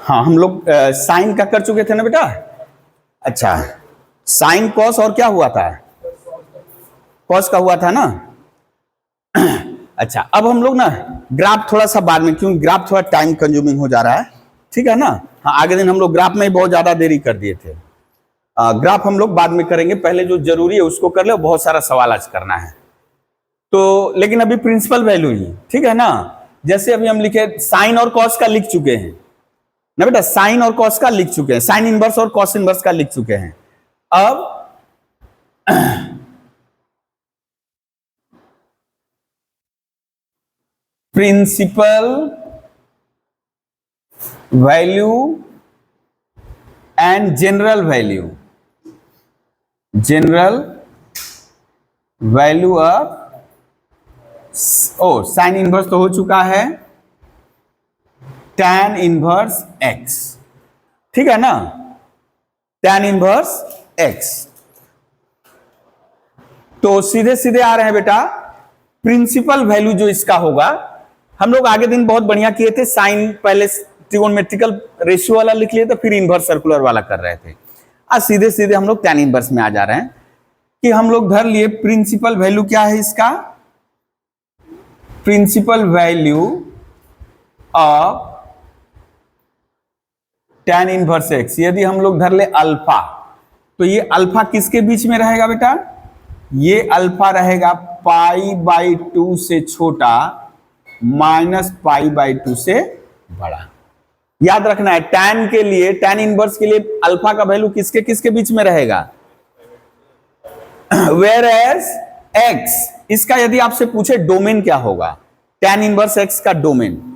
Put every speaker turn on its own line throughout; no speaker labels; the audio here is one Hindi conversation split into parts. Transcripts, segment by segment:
हाँ हम लोग साइन का कर चुके थे ना बेटा। अच्छा, साइन कॉस और क्या हुआ था, कॉस का हुआ था ना। अच्छा, अब हम लोग ना ग्राफ थोड़ा सा बाद में, क्योंकि ग्राफ थोड़ा टाइम कंज्यूमिंग हो जा रहा है, ठीक है ना। हाँ, आगे दिन हम लोग ग्राफ में बहुत ज्यादा देरी कर दिए थे। ग्राफ हम लोग बाद में करेंगे, पहले जो जरूरी है उसको कर ले, बहुत सारा सवाल आज करना है तो। लेकिन अभी प्रिंसिपल वैल्यू ही, ठीक है ना। जैसे अभी हम लिखे साइन और कॉस का लिख चुके हैं ना बेटा, साइन और कॉस का लिख चुके हैं, साइन इनवर्स और कॉस इनवर्स का लिख चुके हैं। अब principal value and general value, general value of, oh sine inverse तो हो चुका है, tan इनवर्स x, ठीक है ना, tan इनवर्स x। तो सीधे सीधे आ रहे हैं बेटा, प्रिंसिपल वैल्यू जो इसका होगा, हम लोग आगे दिन बहुत बढ़िया किए थे, साइन पहले ट्रिगोनोमेट्रिकल रेशियो वाला लिख लिए थे, फिर इनवर्स सर्कुलर वाला कर रहे थे। आज सीधे सीधे हम लोग tan इनवर्स में आ जा रहे हैं कि हम लोग धर लिए प्रिंसिपल वैल्यू क्या है इसका, principal value of tan inverse x। यदि हम लोग धर ले अल्फा, तो ये अल्फा किसके बीच में रहेगा बेटा, ये अल्फा रहेगा π/2 से छोटा माइनस π/2 से बड़ा। याद रखना है, tan के लिए, tan इनवर्स के लिए अल्फा का वैल्यू किसके किसके बीच में रहेगा, वेयर एज x, इसका यदि आपसे पूछे डोमेन क्या होगा, tan इनवर्स x का डोमेन,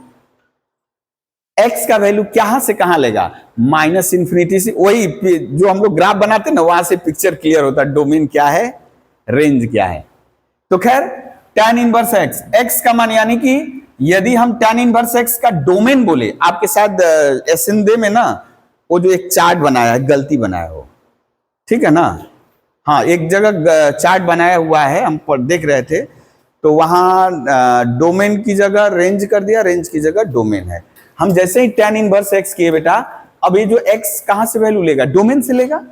x का वैल्यू कहां से कहां लेगा, माइनस इंफिनिटी से, वही जो हम लोग ग्राफ बनाते हैं ना, वहां से पिक्चर क्लियर होता है, डोमेन क्या है, रेंज क्या है। तो खैर tan इनवर्स x, x का मान, यानी कि यदि हम tan इनवर्स x का डोमेन बोले, आपके साथ एसेंदे में ना वो जो एक चार्ट बनाया है, गलती बनाया हो, ठीक है ना। हाँ, एक जगह चार्ट बनाया हुआ है, हम देख रहे थे, तो वहां डोमेन की जगह रेंज कर दिया, रेंज की जगह डोमेन है। हम जैसे ही tan इनवर्स x किए बेटा, अब ये जो x कहां से वैल्यू लेगा, डोमेन से लेगा,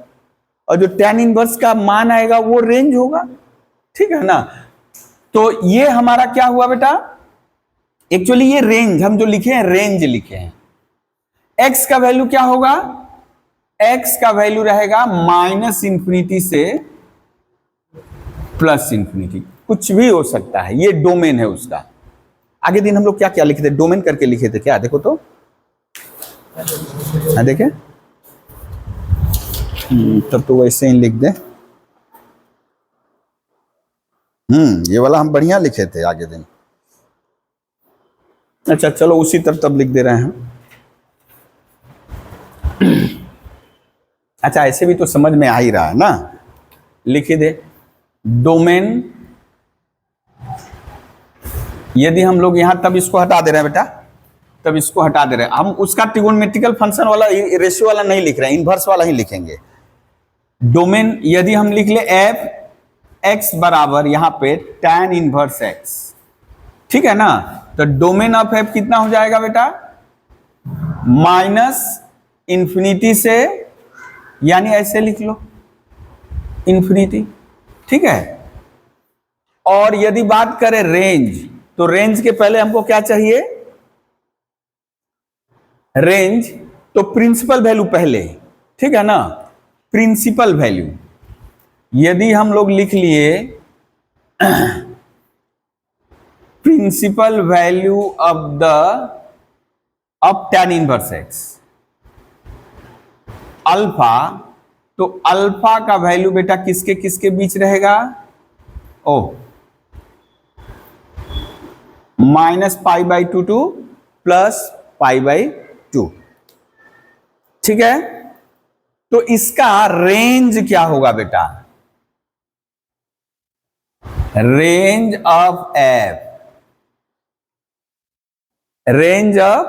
और जो tan इनवर्स का मान आएगा वो रेंज होगा, ठीक है ना। तो ये हमारा क्या हुआ बेटा, एक्चुअली ये रेंज हम जो लिखे हैं, रेंज लिखे हैं। x का वैल्यू क्या होगा, x का वैल्यू रहेगा माइनस इंफिनिटी से प्लस इंफिनिटी, कुछ भी हो सकता है, ये डोमेन है उसका। आगे दिन हम लोग क्या क्या लिखे थे, डोमेन करके लिखे थे क्या, देखो तो, देखे, तब तो वैसे ही लिख दे। ये वाला हम बढ़िया लिखे थे आगे दिन। अच्छा चलो उसी तरह तब लिख दे रहे हैं। अच्छा, ऐसे भी तो समझ में आ ही रहा है ना, लिख दे डोमेन। यदि हम लोग यहां, तब इसको हटा दे रहे हैं बेटा, तब इसको हटा दे रहे हैं, हम उसका ट्रिगोनोमेट्रिकल फंक्शन वाला, रेशियो वाला नहीं लिख रहे हैं, इनवर्स वाला ही लिखेंगे। डोमेन यदि हम लिख ले f x बराबर यहां पे tan इनवर्स x, ठीक है ना, तो डोमेन ऑफ f कितना हो जाएगा बेटा, माइनस इंफिनिटी से, यानी ऐसे लिख लो इंफिनिटी, ठीक है। और यदि बात करें रेंज, तो रेंज के पहले हमको क्या चाहिए, रेंज, तो प्रिंसिपल वैल्यू पहले, ठीक है ना, प्रिंसिपल वैल्यू। यदि हम लोग लिख लिए principal value of tan inverse x alpha, तो अल्फा का वैल्यू बेटा किसके किसके बीच रहेगा, ओ माइनस π/2 टू प्लस π/2, ठीक है। तो इसका रेंज क्या होगा बेटा, range of f, range of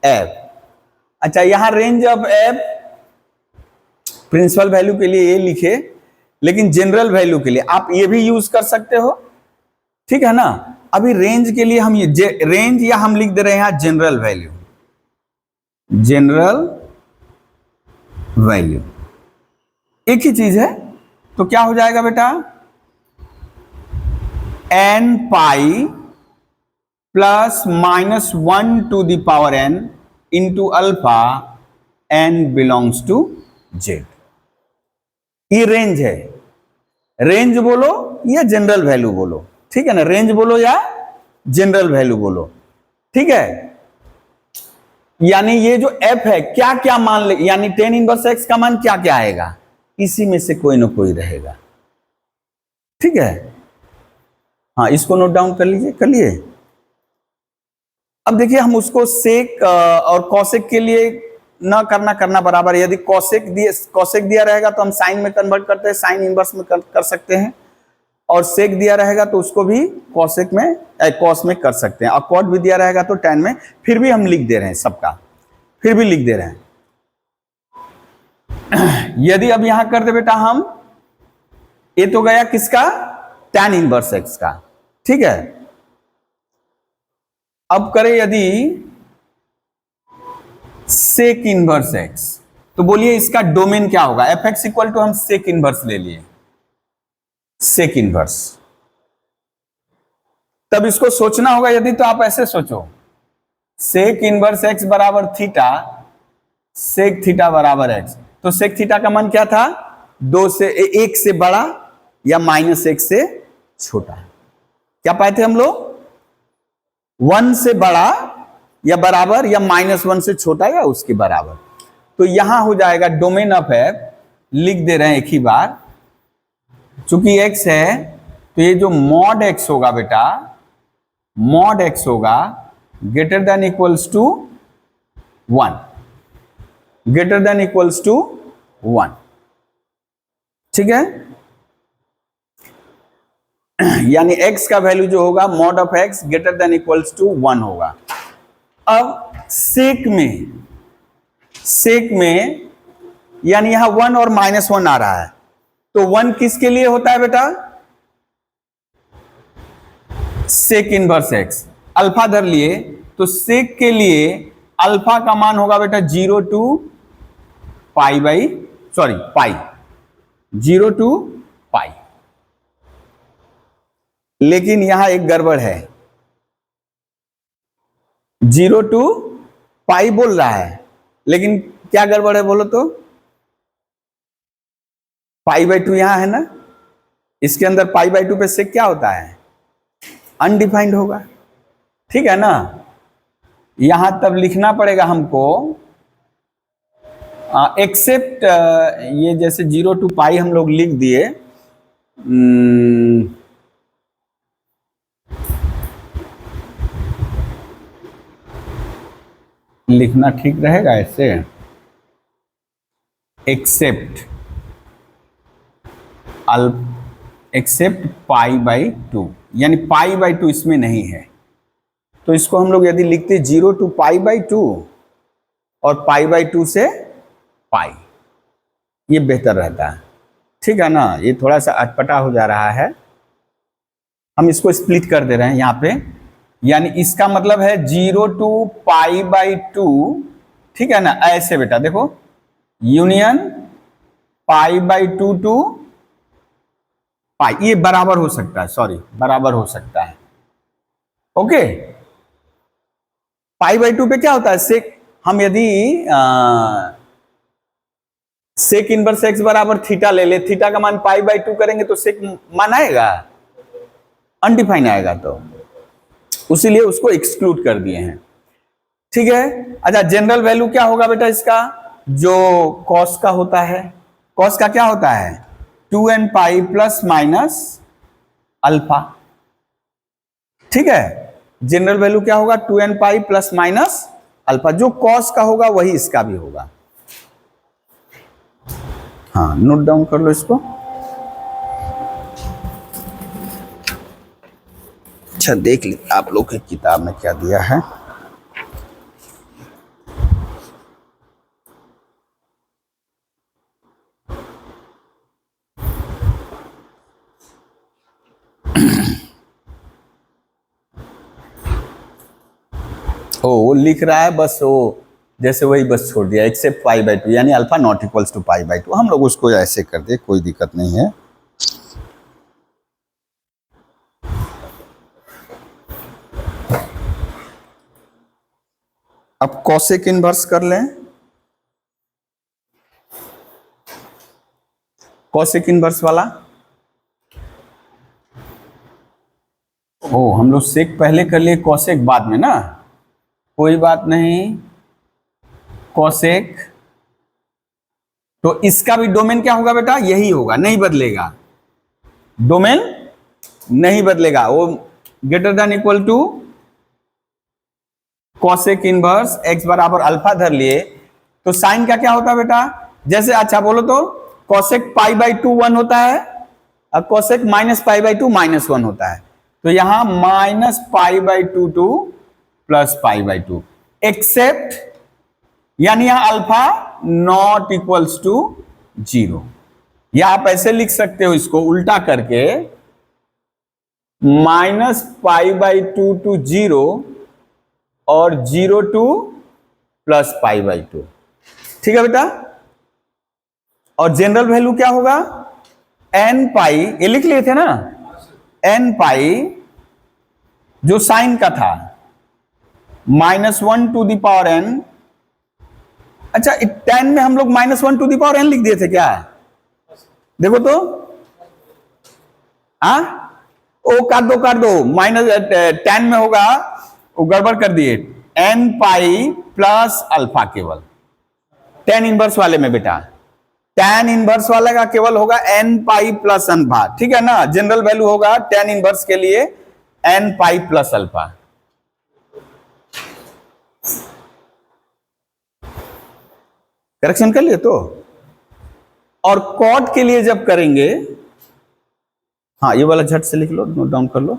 f। अच्छा, यहां range of f principal value के लिए ये लिखे, लेकिन जनरल वैल्यू के लिए आप ये भी यूज कर सकते हो, ठीक है ना। अभी रेंज के लिए हम ये रेंज, या हम लिख दे रहे हैं यहां जनरल वैल्यू, जनरल वैल्यू एक ही चीज है, तो क्या हो जाएगा बेटा, n pi plus minus 1 to the power n into alpha n belongs to z. ये रेंज है, रेंज बोलो या जनरल वैल्यू बोलो, ठीक है ना, रेंज बोलो या जनरल वैल्यू बोलो, ठीक है। यानी ये जो f है क्या क्या मान ले, यानी टेन इनवर्स x का मान क्या क्या आएगा, इसी में से कोई ना कोई रहेगा, ठीक है। हाँ, इसको नोट डाउन कर लीजिए, कर लिए। अब देखिए हम उसको सेक और कॉसेक के लिए ना करना बराबर है। यदि कॉसेक दिया रहेगा तो हम साइन में कन्वर्ट करते हैं, साइन इनवर्स में कर सकते हैं, और सेक दिया रहेगा तो उसको भी कॉसेक में कॉस में कर सकते हैं, और कॉट भी दिया रहेगा तो टैन में। फिर भी हम लिख दे रहे हैं सबका, फिर भी लिख दे रहे हैं। यदि अब यहां कर दे बेटा हम, ये तो गया किसका, टैन इनवर्स एक्स का, ठीक है। अब करें यदि सेक इनवर्स एक्स, तो बोलिए इसका डोमेन क्या होगा। एफ एक्स इक्वल टू हम सेक इनवर्स ले लिए, सेक इनवर्स। तब इसको सोचना होगा, यदि तो आप ऐसे सोचो, सेक इनवर्स एक्स बराबर थीटा, सेक थीटा बराबर एक्स, तो सेक थीटा का मान क्या था, 2 से 1 से बड़ा या -1 से छोटा। क्या पाए थे हम लोग, 1 से बड़ा या बराबर या -1 से छोटा या उसके बराबर। तो यहां हो जाएगा डोमेन ऑफ एफ, लिख दे रहे हैं एक ही बार, चूंकि x है तो ये जो मॉड x होगा बेटा, मॉड x होगा greater than equals to 1, greater than equals to 1, ठीक है। यानी x का वैल्यू जो होगा mod of x greater than equals to 1 होगा। अब सेक में यानी यहां 1 और -1 आ रहा है, तो 1 किसके लिए होता है बेटा, सेक इनवर्स एक्स। अल्फा धर लिए तो सेक के लिए अल्फा का मान होगा बेटा 0 टू पाई, 0 टू पाई। लेकिन यहां एक गड़बड़ है, 0 टू पाई बोल रहा है, लेकिन क्या गड़बड़ है बोलो तो, π/2 यहां है ना, इसके अंदर π/2 पे सेक क्या होता है, अनडिफाइंड होगा, ठीक है ना। यहां तब लिखना पड़ेगा हमको एक्सेप्ट, ये जैसे 0 टू पाई हम लोग लिख दिए, लिखना ठीक रहेगा ऐसे, एक्सेप्ट एक्सेप्ट π/2, यानी π/2 इसमें नहीं है, तो इसको हम लोग यदि लिखते 0 टू π/2 और π/2 से पाई, ये बेहतर रहता है, ठीक है ना। ये थोड़ा सा अटपटा हो जा रहा है, हम इसको स्प्लिट कर दे रहे हैं यहाँ पे, यानी इसका मतलब है 0 टू π/2, ठीक है ना। ऐसे बेटा देखो, यूनियन π/2 टू पाई, ये बराबर हो सकता है, सॉरी बराबर हो सकता है, ओके। π/2 पे क्या होता है, सेक, हम यदि सेक इनवर्स एक्स बराबर थीटा ले ले, थीटा का मान π/2 करेंगे तो सेक मान आएगा, अनडिफाइन आएगा, तो उसीलिए उसको एक्सक्लूड कर दिए हैं, ठीक है। अच्छा, जनरल वैल्यू क्या होगा बेटा इसका, जो कॉस का होता है, कॉस का क्या होता है 2n पाई प्लस माइनस अल्फा, ठीक है। जनरल वैल्यू क्या होगा 2n पाई प्लस माइनस अल्फा, जो कॉस का होगा वही इसका भी होगा। हाँ, नोट डाउन कर लो इसको। अच्छा, देख ली आप लोग की किताब में क्या दिया है। वो लिख रहा है बस, वो जैसे वही बस छोड़ दिया, एक्सेप्ट पाई बाई टू, यानी alpha not equals to pi by two. हम लोग उसको ऐसे कर दे, कोई दिक्कत नहीं है। अब कॉसेक इनवर्स कर लें। कॉसेक इनवर्स वाला, ओ हम लोग सेक पहले कर लिए, कॉसेक बाद में ना, कोई बात नहीं। कॉसेक, तो इसका भी डोमेन क्या होगा बेटा, यही होगा, नहीं बदलेगा, डोमेन नहीं बदलेगा, वो greater than equal to cosec inverse x बराबर अल्फा धर लिए, तो साइन का क्या होता है बेटा, जैसे अच्छा बोलो तो कॉसेक पाई बाई टू 1 होता है और cosec minus pi by two -1 होता है, तो यहां minus pi by two to plus pi by two, except, यानी यहां अल्फा नॉट इक्वल्स टू 0, या आप ऐसे लिख सकते हो इसको उल्टा करके, minus pi by two to 0 और 0 to plus pi by two, ठीक है बेटा। और जनरल वैल्यू क्या होगा, एन पाई, ये लिख लिए थे ना, एन पाई जो साइन का था, -1 टू द पावर एन, अच्छा 10 में हम लोग -1 टू द पावर एन लिख दिए थे क्या, देखो तो, हाँ ओ काट दो, -10 में होगा, वो गड़बड़ कर दिए, एन पाई प्लस अल्फा, केवल tan इनवर्स वाले में बेटा, tan इनवर्स वाले का केवल होगा एन पाई प्लस अल्फा, ठीक है ना, जनरल वैल्यू होगा tan इनवर्स के लिए n pi plus alpha. Correction कर लिए तो, और कॉट के लिए जब करेंगे, हाँ ये वाला झट से लिख लो, नोट डाउन कर लो,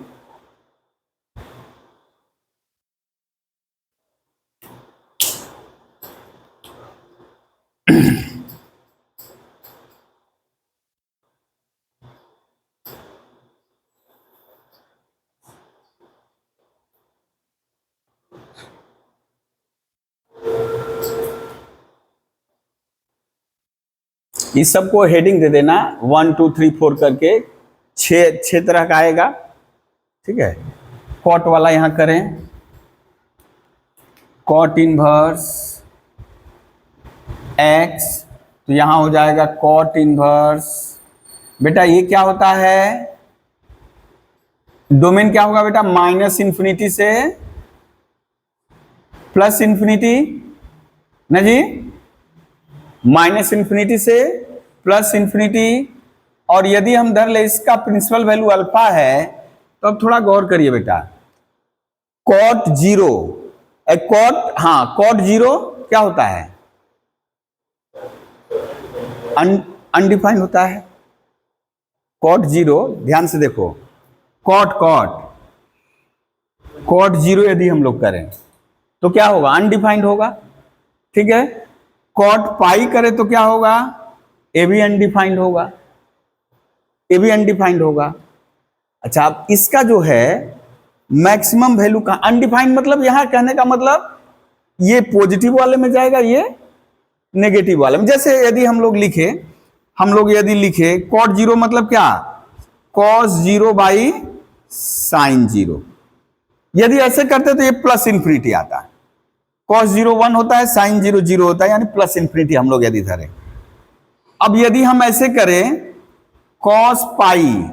इस सबको हेडिंग दे देना 1 2 3 4 करके, छह तरह का आएगा, ठीक है। कॉट वाला यहां करें, कॉट इनवर्स एक्स, तो यहां हो जाएगा कॉट इनवर्स, बेटा ये क्या होता है, डोमेन क्या होगा बेटा, -∞ से +∞, ना जी, -∞ से +∞, और यदि हम धर ले इसका प्रिंसिपल वैल्यू अल्फा है, तो अब थोड़ा गौर करिए बेटा, कॉट 0, कॉट, हाँ कॉट 0 क्या होता है, अनडिफाइंड होता है, कॉट 0, ध्यान से देखो, कॉट 0 यदि हम लोग करें तो क्या होगा, अनडिफाइंड होगा, ठीक है। कॉट पाई करे तो क्या होगा, ए भी अनडिफाइंड होगा, ए भी अनडिफाइंड होगा। अच्छा अब इसका जो है मैक्सिमम वैल्यू का अनडिफाइंड, मतलब यहां कहने का मतलब ये पॉजिटिव वाले में जाएगा, ये नेगेटिव वाले में। जैसे यदि हम लोग यदि लिखे कॉट 0 मतलब क्या, कॉस 0 बाई साइन 0, यदि ऐसे करते तो ये +∞ आता है, कॉस 0 1 होता है, साइन 0 0 होता है, यानी +∞ हम लोग यदि धरें। अब यदि हम ऐसे करें कॉस पाई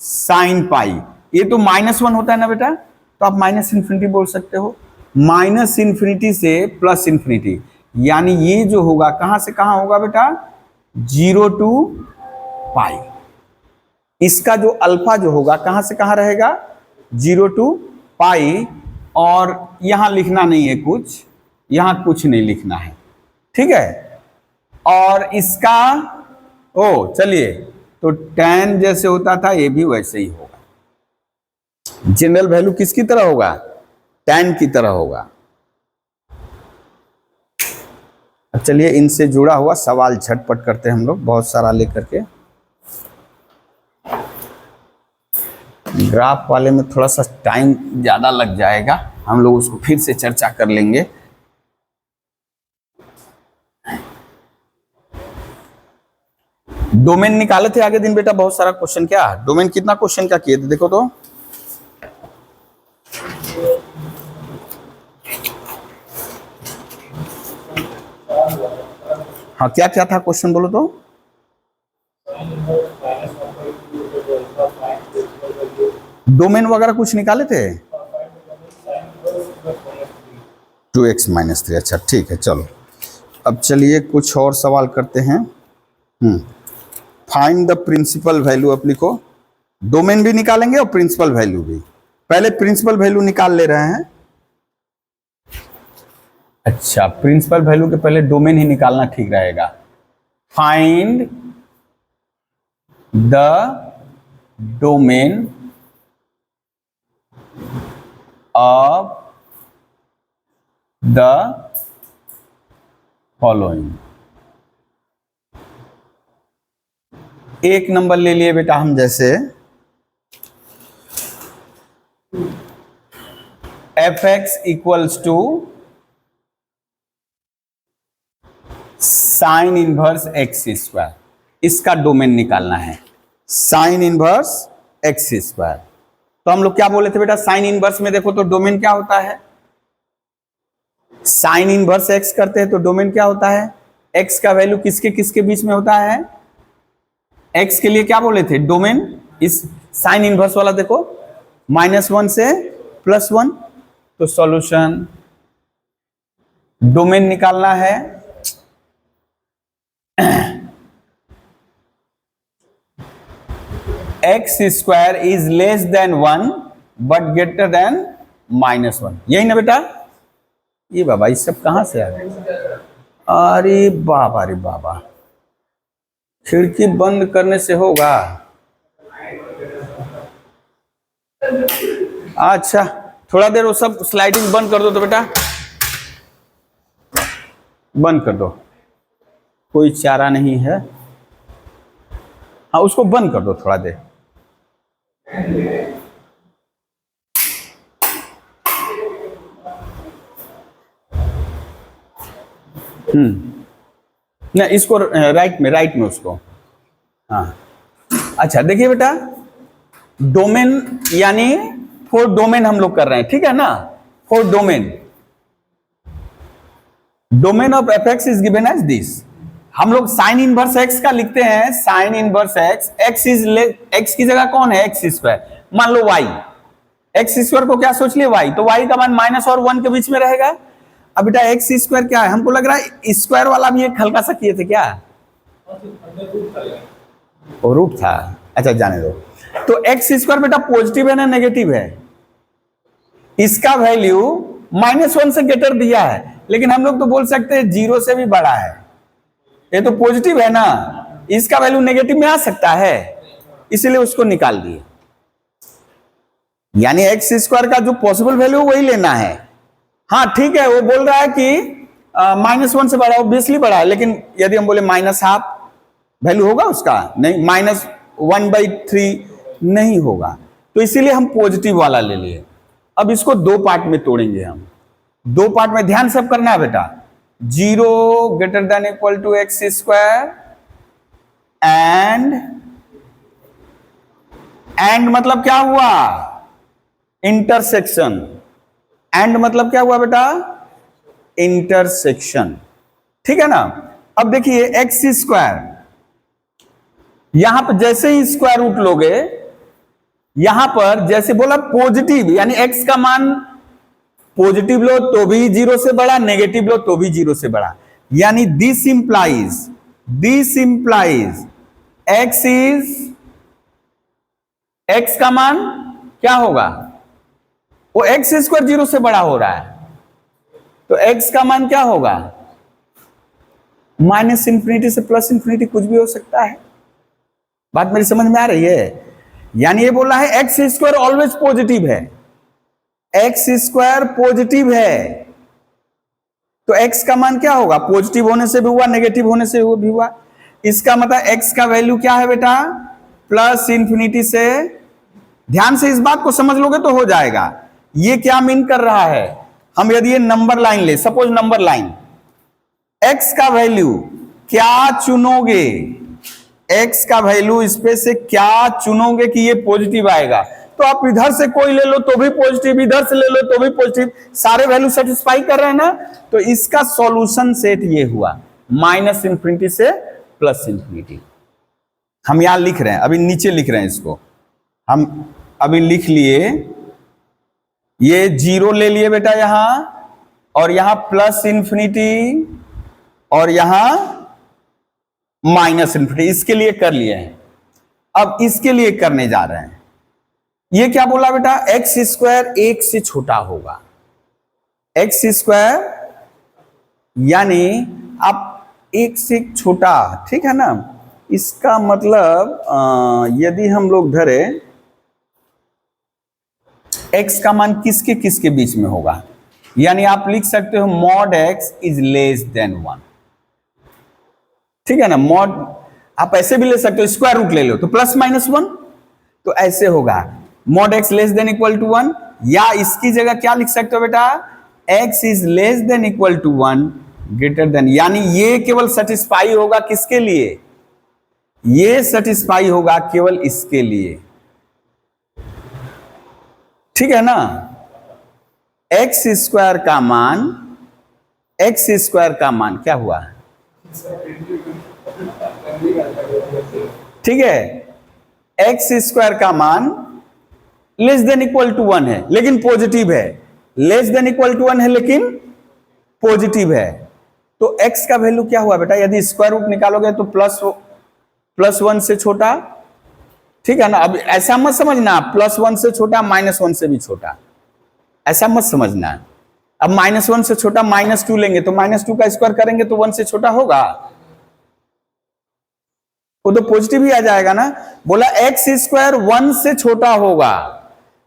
साइन पाई, ये तो -1 होता है ना बेटा, तो आप -∞ बोल सकते हो, -∞ से +∞, यानी ये जो होगा कहां से कहां होगा बेटा, 0 टू पाई, इसका जो अल्फा जो होगा कहां से कहां रहेगा, 0 टू पाई, और यहां लिखना नहीं है कुछ, यहां कुछ नहीं लिखना है, ठीक है। और इसका चलिए, तो tan जैसे होता था ये भी वैसे ही होगा, जनरल वैल्यू किसकी तरह होगा, tan की तरह होगा। अब चलिए इनसे जुड़ा हुआ सवाल झटपट करते हैं हम लोग, बहुत सारा लेकर के। ग्राफ वाले में थोड़ा सा टाइम ज़्यादा लग जाएगा, हम लोग उसको फिर से चर्चा कर लेंगे। डोमेन निकाले थे आगे दिन बेटा, बहुत सारा क्वेश्चन। क्या डोमेन कितना क्वेश्चन क्या किए थे देखो तो। हाँ क्या क्या था क्वेश्चन बोलो तो। डोमेन वगैरह कुछ निकाले थे। 2x-3। अच्छा ठीक है, चलो अब चलिए कुछ और सवाल करते हैं। Find the principal value. अब लिखो, डोमेन भी निकालेंगे और प्रिंसिपल वैल्यू भी। पहले प्रिंसिपल वैल्यू निकाल ले रहे हैं। अच्छा, प्रिंसिपल वैल्यू के पहले डोमेन ही निकालना ठीक रहेगा। Find the domain of the following. एक नंबर ले लिए बेटा हम, जैसे f(x) equals to sine inverse x square. इसका डोमेन निकालना है, साइन इनवर्स एक्स स्क्वायर। तो हम लोग क्या बोले थे बेटा, साइन इनवर्स में देखो तो डोमेन क्या होता है। साइन इनवर्स एक्स करते हैं तो डोमेन क्या होता है, एक्स का वैल्यू किसके किसके बीच में होता है। एक्स के लिए क्या बोले थे डोमेन, इस साइन इनवर्स वाला देखो -1 से +1। तो सॉल्यूशन, डोमेन निकालना है x square is less than 1 but greater then -1। यही ना बेटा। ये बाबा ये सब कहां से आ गए। अरे बाबा, अरे बाबा, खिड़की बंद करने से होगा। अच्छा थोड़ा देर वो सब स्लाइडिंग बंद कर दो तो बेटा, बंद कर दो, कोई चारा नहीं है। हाँ उसको बंद कर दो थोड़ा देर। ना इसको राइट में उसको। हाँ अच्छा देखिए बेटा, डोमेन यानी फोर डोमेन हम लोग कर रहे हैं, ठीक है ना। For domain of f(x) is given as this. हम लोग साइन इनवर्स एक्स का लिखते हैं, साइन इनवर्स एक्स, एक्स की जगह कौन है एक्स स्क्वायर, मान लो y। एक्स स्क्वायर को क्या सोच लिए y, तो y का मान माइनस और 1 के बीच में रहेगा। अब बेटा एक्स स्क्वायर क्या है, हमको लग रहा है स्क्वायर वाला भी एक हल्का सा किए थे क्या, और रूट था। अच्छा जाने दो। तो एक्स स्क्वायर बेटा पॉजिटिव है ना नेगेटिव है, इसका वैल्यू -1 से ग्रेटर दिया है, लेकिन हम लोग तो बोल सकते हैं 0 से भी बड़ा है। ये तो पॉजिटिव है ना, इसका वैल्यू नेगेटिव में आ सकता है, इसलिए उसको निकाल दिए। यानी एक्स स्क्वायर का जो पॉसिबल वैल्यू वही लेना है। हाँ ठीक है, वो बोल रहा है कि -1 से बड़ा, ऑब्वियसली बड़ा है, लेकिन यदि हम बोले -½ वैल्यू होगा उसका, नहीं, -1/3 नहीं होगा, तो इसीलिए हम पॉजिटिव वाला ले लिए। अब इसको दो पार्ट में तोड़ेंगे हम, दो पार्ट में ध्यान सब करना है बेटा। 0 greater than equal to x square and मतलब क्या हुआ, इंटरसेक्शन। एंड मतलब क्या हुआ बेटा, इंटरसेक्शन, ठीक है ना। अब देखिए एक्स स्क्वायर, यहां पर जैसे ही स्क्वायर रूट लोगे, यहां पर जैसे बोला पॉजिटिव, यानी एक्स का मान पॉजिटिव लो तो भी 0 से बड़ा, नेगेटिव लो तो भी 0 से बड़ा, यानी दिस इंप्लाइज एक्स का मान क्या होगा, वो एक्स स्क्वायर 0 से बड़ा हो रहा है, तो एक्स का मान क्या होगा, -∞ से +∞, कुछ भी हो सकता है। बात मेरी समझ में आ रही है। यानी ये बोल रहा है एक्स स्क्वायर ऑलवेज पॉजिटिव है, एक्स स्क्वायर पॉजिटिव है, तो एक्स का मान क्या होगा, पॉजिटिव होने से भी हुआ, नेगेटिव होने से भी हुआ। इसका मतलब एक्स का वैल्यू क्या है बेटा, +∞ से, ध्यान से इस बात को समझ लोगे तो हो जाएगा। ये क्या मीन कर रहा है, हम यदि ये नंबर लाइन ले, सपोज नंबर लाइन, एक्स का वैल्यू क्या चुनोगे, x का वैल्यू इस पे से क्या चुनोगे कि ये पॉजिटिव आएगा, तो आप इधर से कोई ले लो तो भी पॉजिटिव, इधर से ले लो तो भी पॉजिटिव, सारे वैल्यू सेटिस्फाई कर रहे हैं ना। तो इसका सॉल्यूशन सेट ये हुआ माइनस इंफिनिटी से प्लस इंफिनिटी। हम यहां लिख रहे हैं, अभी नीचे लिख रहे हैं इसको, हम अभी लिख लिए, ये जीरो ले लिए बेटा यहां, और यहां प्लस इंफिनिटी और यहां माइनस इंफिनिटी, इसके लिए कर लिए हैं। अब इसके लिए करने जा रहे हैं। ये क्या बोला बेटा, एक्स स्क्वायर एक से छोटा होगा, एक्स स्क्वायर यानी आप एक से छोटा, ठीक है ना। इसका मतलब यदि हम लोग धरे x का मान किसके किसके बीच में होगा, यानी आप लिख सकते हो mod x is less than 1, ठीक है ना। मॉड आप ऐसे भी ले सकते हो, स्क्वायर रूट ले लो तो प्लस माइनस 1, तो ऐसे होगा mod x less than equal to 1, या इसकी जगह क्या लिख सकते हो बेटा, x is less than equal to 1 greater than, यानी ये केवल सेटिस्फाई होगा किसके लिए, ये सेटिस्फाई होगा केवल इसके लिए, ठीक है ना। एक्स स्क्वायर का मान, एक्स स्क्वायर का मान क्या हुआ, ठीक है, एक्स स्क्वायर का मान लेस देन इक्वल टू 1 है लेकिन पॉजिटिव है, लेस देन इक्वल टू 1 है लेकिन पॉजिटिव है, तो x का वैल्यू क्या हुआ बेटा, यदि स्क्वायर रूट निकालोगे तो प्लस 1 से छोटा, ठीक है ना। अब ऐसा मत समझना प्लस 1 से छोटा माइनस 1 से भी छोटा, ऐसा मत समझना। अब माइनस 1 से छोटा माइनस 2 लेंगे तो माइनस 2 का स्क्वायर करेंगे तो 1 से छोटा होगा, वो तो पॉजिटिव ही आ जाएगा ना। बोला एक्स स्क्वायर 1 से छोटा होगा,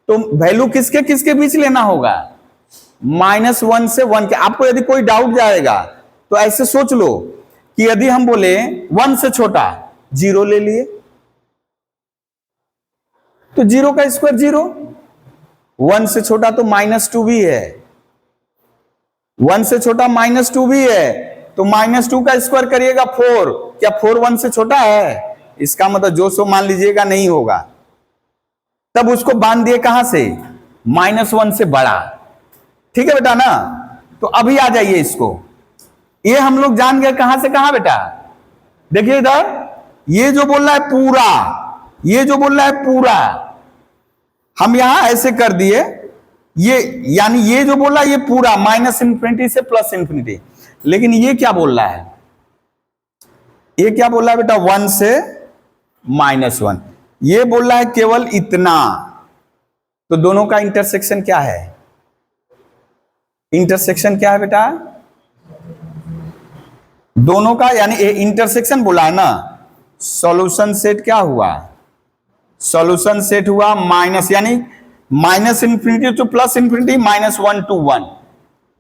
तो वैल्यू किसके किसके बीच लेना होगा, माइनस 1 से 1 के। आपको यदि कोई डाउट जाएगा तो ऐसे सोच लो कि यदि हम बोले 1 से छोटा, 0 ले लिए तो 0 का स्क्वायर 0, 1 से छोटा तो माइनस 2 भी है, 1 से छोटा माइनस 2 भी है, तो माइनस 2 का स्क्वायर करिएगा 4, क्या 4 1 से छोटा है, इसका मतलब जो सो मान लीजिएगा नहीं होगा, तब उसको बांध दिए कहां से, माइनस 1 से बड़ा, ठीक है बेटा ना। तो अभी आ जाइए इसको, ये हम लोग जान गए कहां से कहां बेटा, देखिए इधर ये जो बोल रहा है पूरा, ये जो बोल रहा है पूरा, हम यहां ऐसे कर दिए, ये यानी ये जो बोल रहा है ये पूरा माइनस इंफिनिटी से प्लस इंफिनिटी, लेकिन ये क्या बोल रहा है, ये क्या बोल रहा है बेटा, 1 से माइनस 1, ये बोल रहा है केवल इतना, तो दोनों का इंटरसेक्शन क्या है, इंटरसेक्शन क्या है बेटा, दोनों का यानी इंटरसेक्शन बोला है ना। सॉल्यूशन सेट क्या हुआ, सॉल्यूशन सेट हुआ माइनस, यानी minus infinity two plus infinity, minus 1 to 1,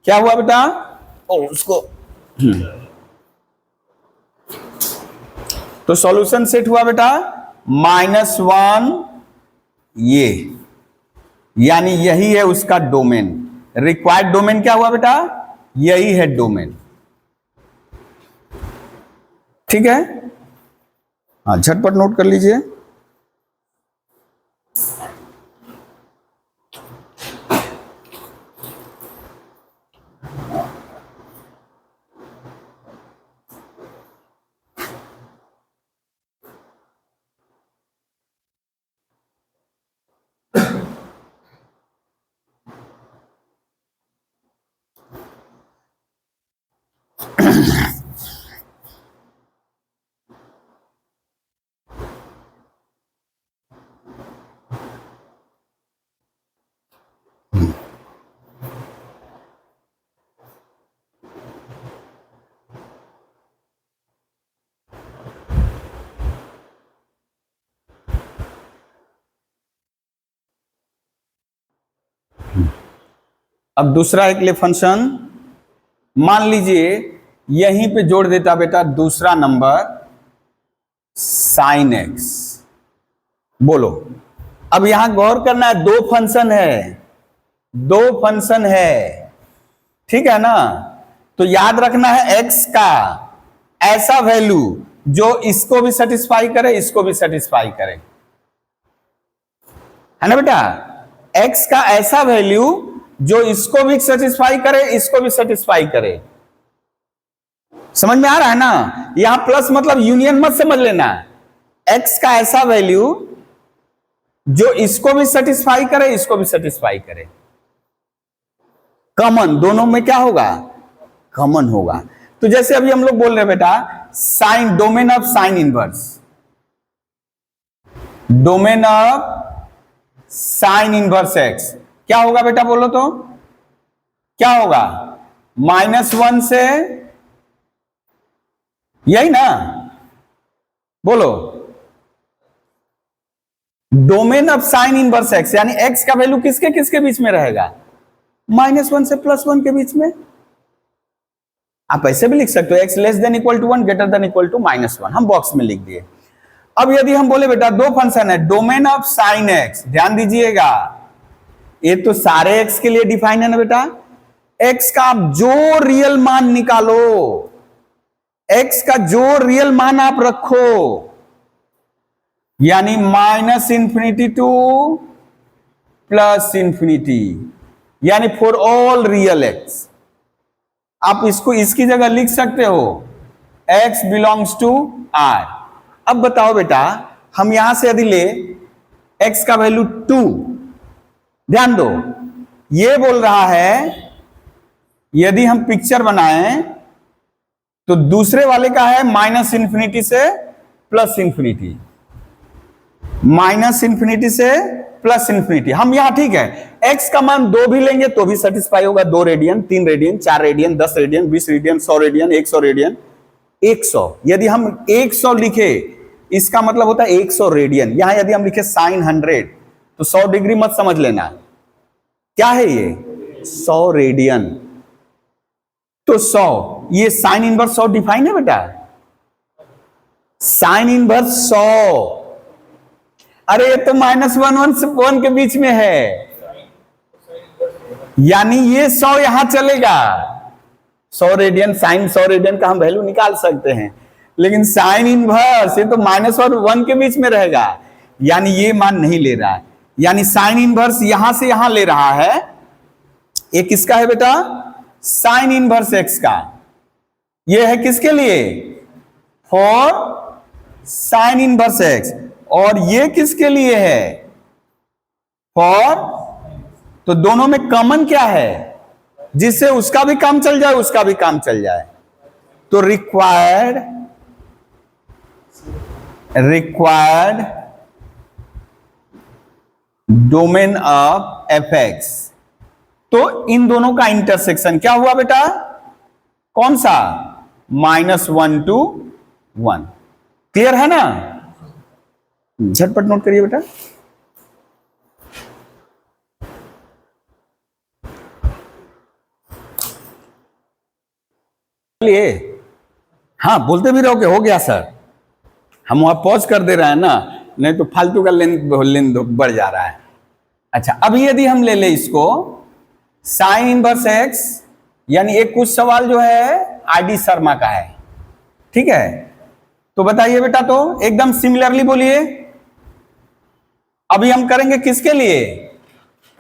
क्या हुआ बेटा, उसको तो सॉल्यूशन सेट हुआ बेटा -1, ये यानी यही है उसका डोमेन, रिक्वायर्ड डोमेन क्या हुआ बेटा, यही है डोमेन, ठीक है। हाँ झटपट नोट कर लीजिए। अब दूसरा एक ले फंक्शन, मान लीजिए यहीं पे जोड़ देता बेटा दूसरा नंबर साइन एक्स, बोलो अब यहां गौर करना है, दो फंक्शन है, दो फंक्शन है, ठीक है ना। तो याद रखना है एक्स का ऐसा वैल्यू जो इसको भी सेटिस्फाई करे, इसको भी सेटिस्फाई करे, है ना बेटा। x का ऐसा वैल्यू जो इसको भी सेटिस्फाई करे, इसको भी सेटिस्फाई करे। समझ में आ रहा है ना। यहां प्लस मतलब यूनियन मत समझ लेना। x का ऐसा वैल्यू जो इसको भी सेटिस्फाई करे, इसको भी सेटिस्फाई करे। कॉमन दोनों में क्या होगा, कॉमन होगा। तो जैसे अभी हम लोग बोल रहे हैं बेटा, sine, domain of sine inverse, domain of sine inverse x क्या होगा बेटा, बोलो तो क्या होगा, -1 से, यही ना, बोलो। Domain of sine inverse x यानी एक्स का वैल्यू किसके किसके बीच में रहेगा, -1 से +1 के बीच में। आप ऐसे भी लिख सकते हो, x less than equal to 1 greater than equal to -1, हम बॉक्स में लिख दिए। अब यदि हम बोले बेटा दो फंक्शन है, डोमेन ऑफ साइन एक्स, ध्यान दीजिएगा ये तो सारे एक्स के लिए डिफाइन है ना बेटा। एक्स का आप जो रियल मान निकालो, एक्स का जो रियल मान आप रखो, यानी -∞ टू +∞, यानी फॉर ऑल रियल एक्स। आप इसको इसकी जगह लिख सकते हो x बिलोंग्स टू R। अब बताओ बेटा, हम यहां से यदि ले x का वैल्यू 2, ध्यान दो ये बोल रहा है यदि हम पिक्चर बनाएं तो दूसरे वाले का है -∞ से +∞, -∞ से +∞। हम यहां ठीक है, x का मान 2 भी लेंगे तो भी सेटिस्फाई होगा, 2 radian, 3 radian, 4 radian, 10 radian, 20 radian, 100 radian, 100 radian, 100। यदि हम 100 लिखे इसका मतलब होता है 100 रेडियन। यहां यदि हम लिखे साइन 100 तो 100 डिग्री मत समझ लेना, क्या है ये 100 रेडियन। तो 100, ये साइन इनवर्स 100 डिफाइन है बेटा, साइन इनवर्स 100। अरे ये तो -1 से 1 के बीच में है, यानी ये 100 यहां चलेगा। 100 रेडियन, साइन 100 रेडियन का हम वैल्यू निकाल सकते हैं, लेकिन साइन इनवर्स ये तो -1 और 1 के बीच में रहेगा, यानी ये मान नहीं ले रहा है। यानी साइन इनवर्स यहां से यहां ले रहा है। ये किसका है बेटा, साइन इनवर्स एक्स का। ये है किसके लिए, फॉर साइन इनवर्स एक्स। और ये किसके लिए है, फॉर। तो दोनों में कॉमन क्या है, जिससे उसका भी काम चल जाए, उसका भी काम चल जाए। तो required domain of f x. तो इन दोनों का इंटरसेक्शन क्या हुआ बेटा, कौन सा, -1 to 1। क्लियर है ना, झटपट नोट करिए बेटा। चलिए, हाँ बोलते भी रहो कि हो गया सर, हम वहां पॉज कर दे रहे हैं ना, नहीं तो फालतू का लेंथ बढ़ जा रहा है। अच्छा, अभी यदि हम ले ले इसको साइन इनवर्स एक्स, यानी एक कुछ सवाल जो है आईडी शर्मा का है, ठीक है। तो बताइए बेटा, तो एकदम सिमिलरली बोलिए। अभी हम करेंगे किसके लिए,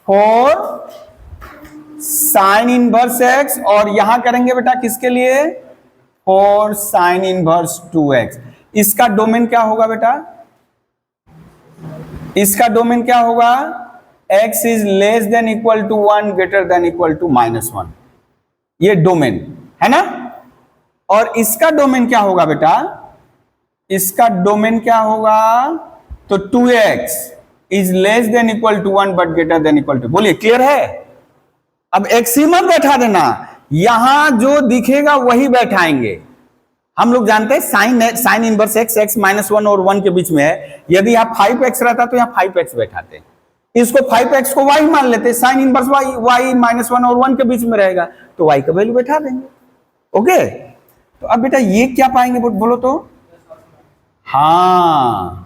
फॉर साइन इनवर्स एक्स, और यहां करेंगे बेटा किसके लिए, फॉर साइन इनवर्स 2x। इसका डोमेन क्या होगा बेटा, इसका डोमेन क्या होगा, x is less than equal to 1 greater than equal to -1, ये डोमेन है ना। और इसका डोमेन क्या होगा बेटा, इसका डोमेन क्या होगा, तो 2x is less than equal to 1 but greater than equal to. बोलिए क्लियर है। अब x ही मत बैठा देना, यहां जो दिखेगा वही बैठाएंगे। हम लोग जानते हैं साइन इनवर्स x -1 और 1 के बीच में है। यदि यहाँ 5x रहता तो यहाँ 5x बैठाते, इसको 5x को y मान लेते, साइन इनवर्स y -1 और 1 के बीच में रहेगा तो y का वैल्यू बैठा देंगे। ओके, तो अब बेटा ये क्या पाएंगे बोलो तो, हाँ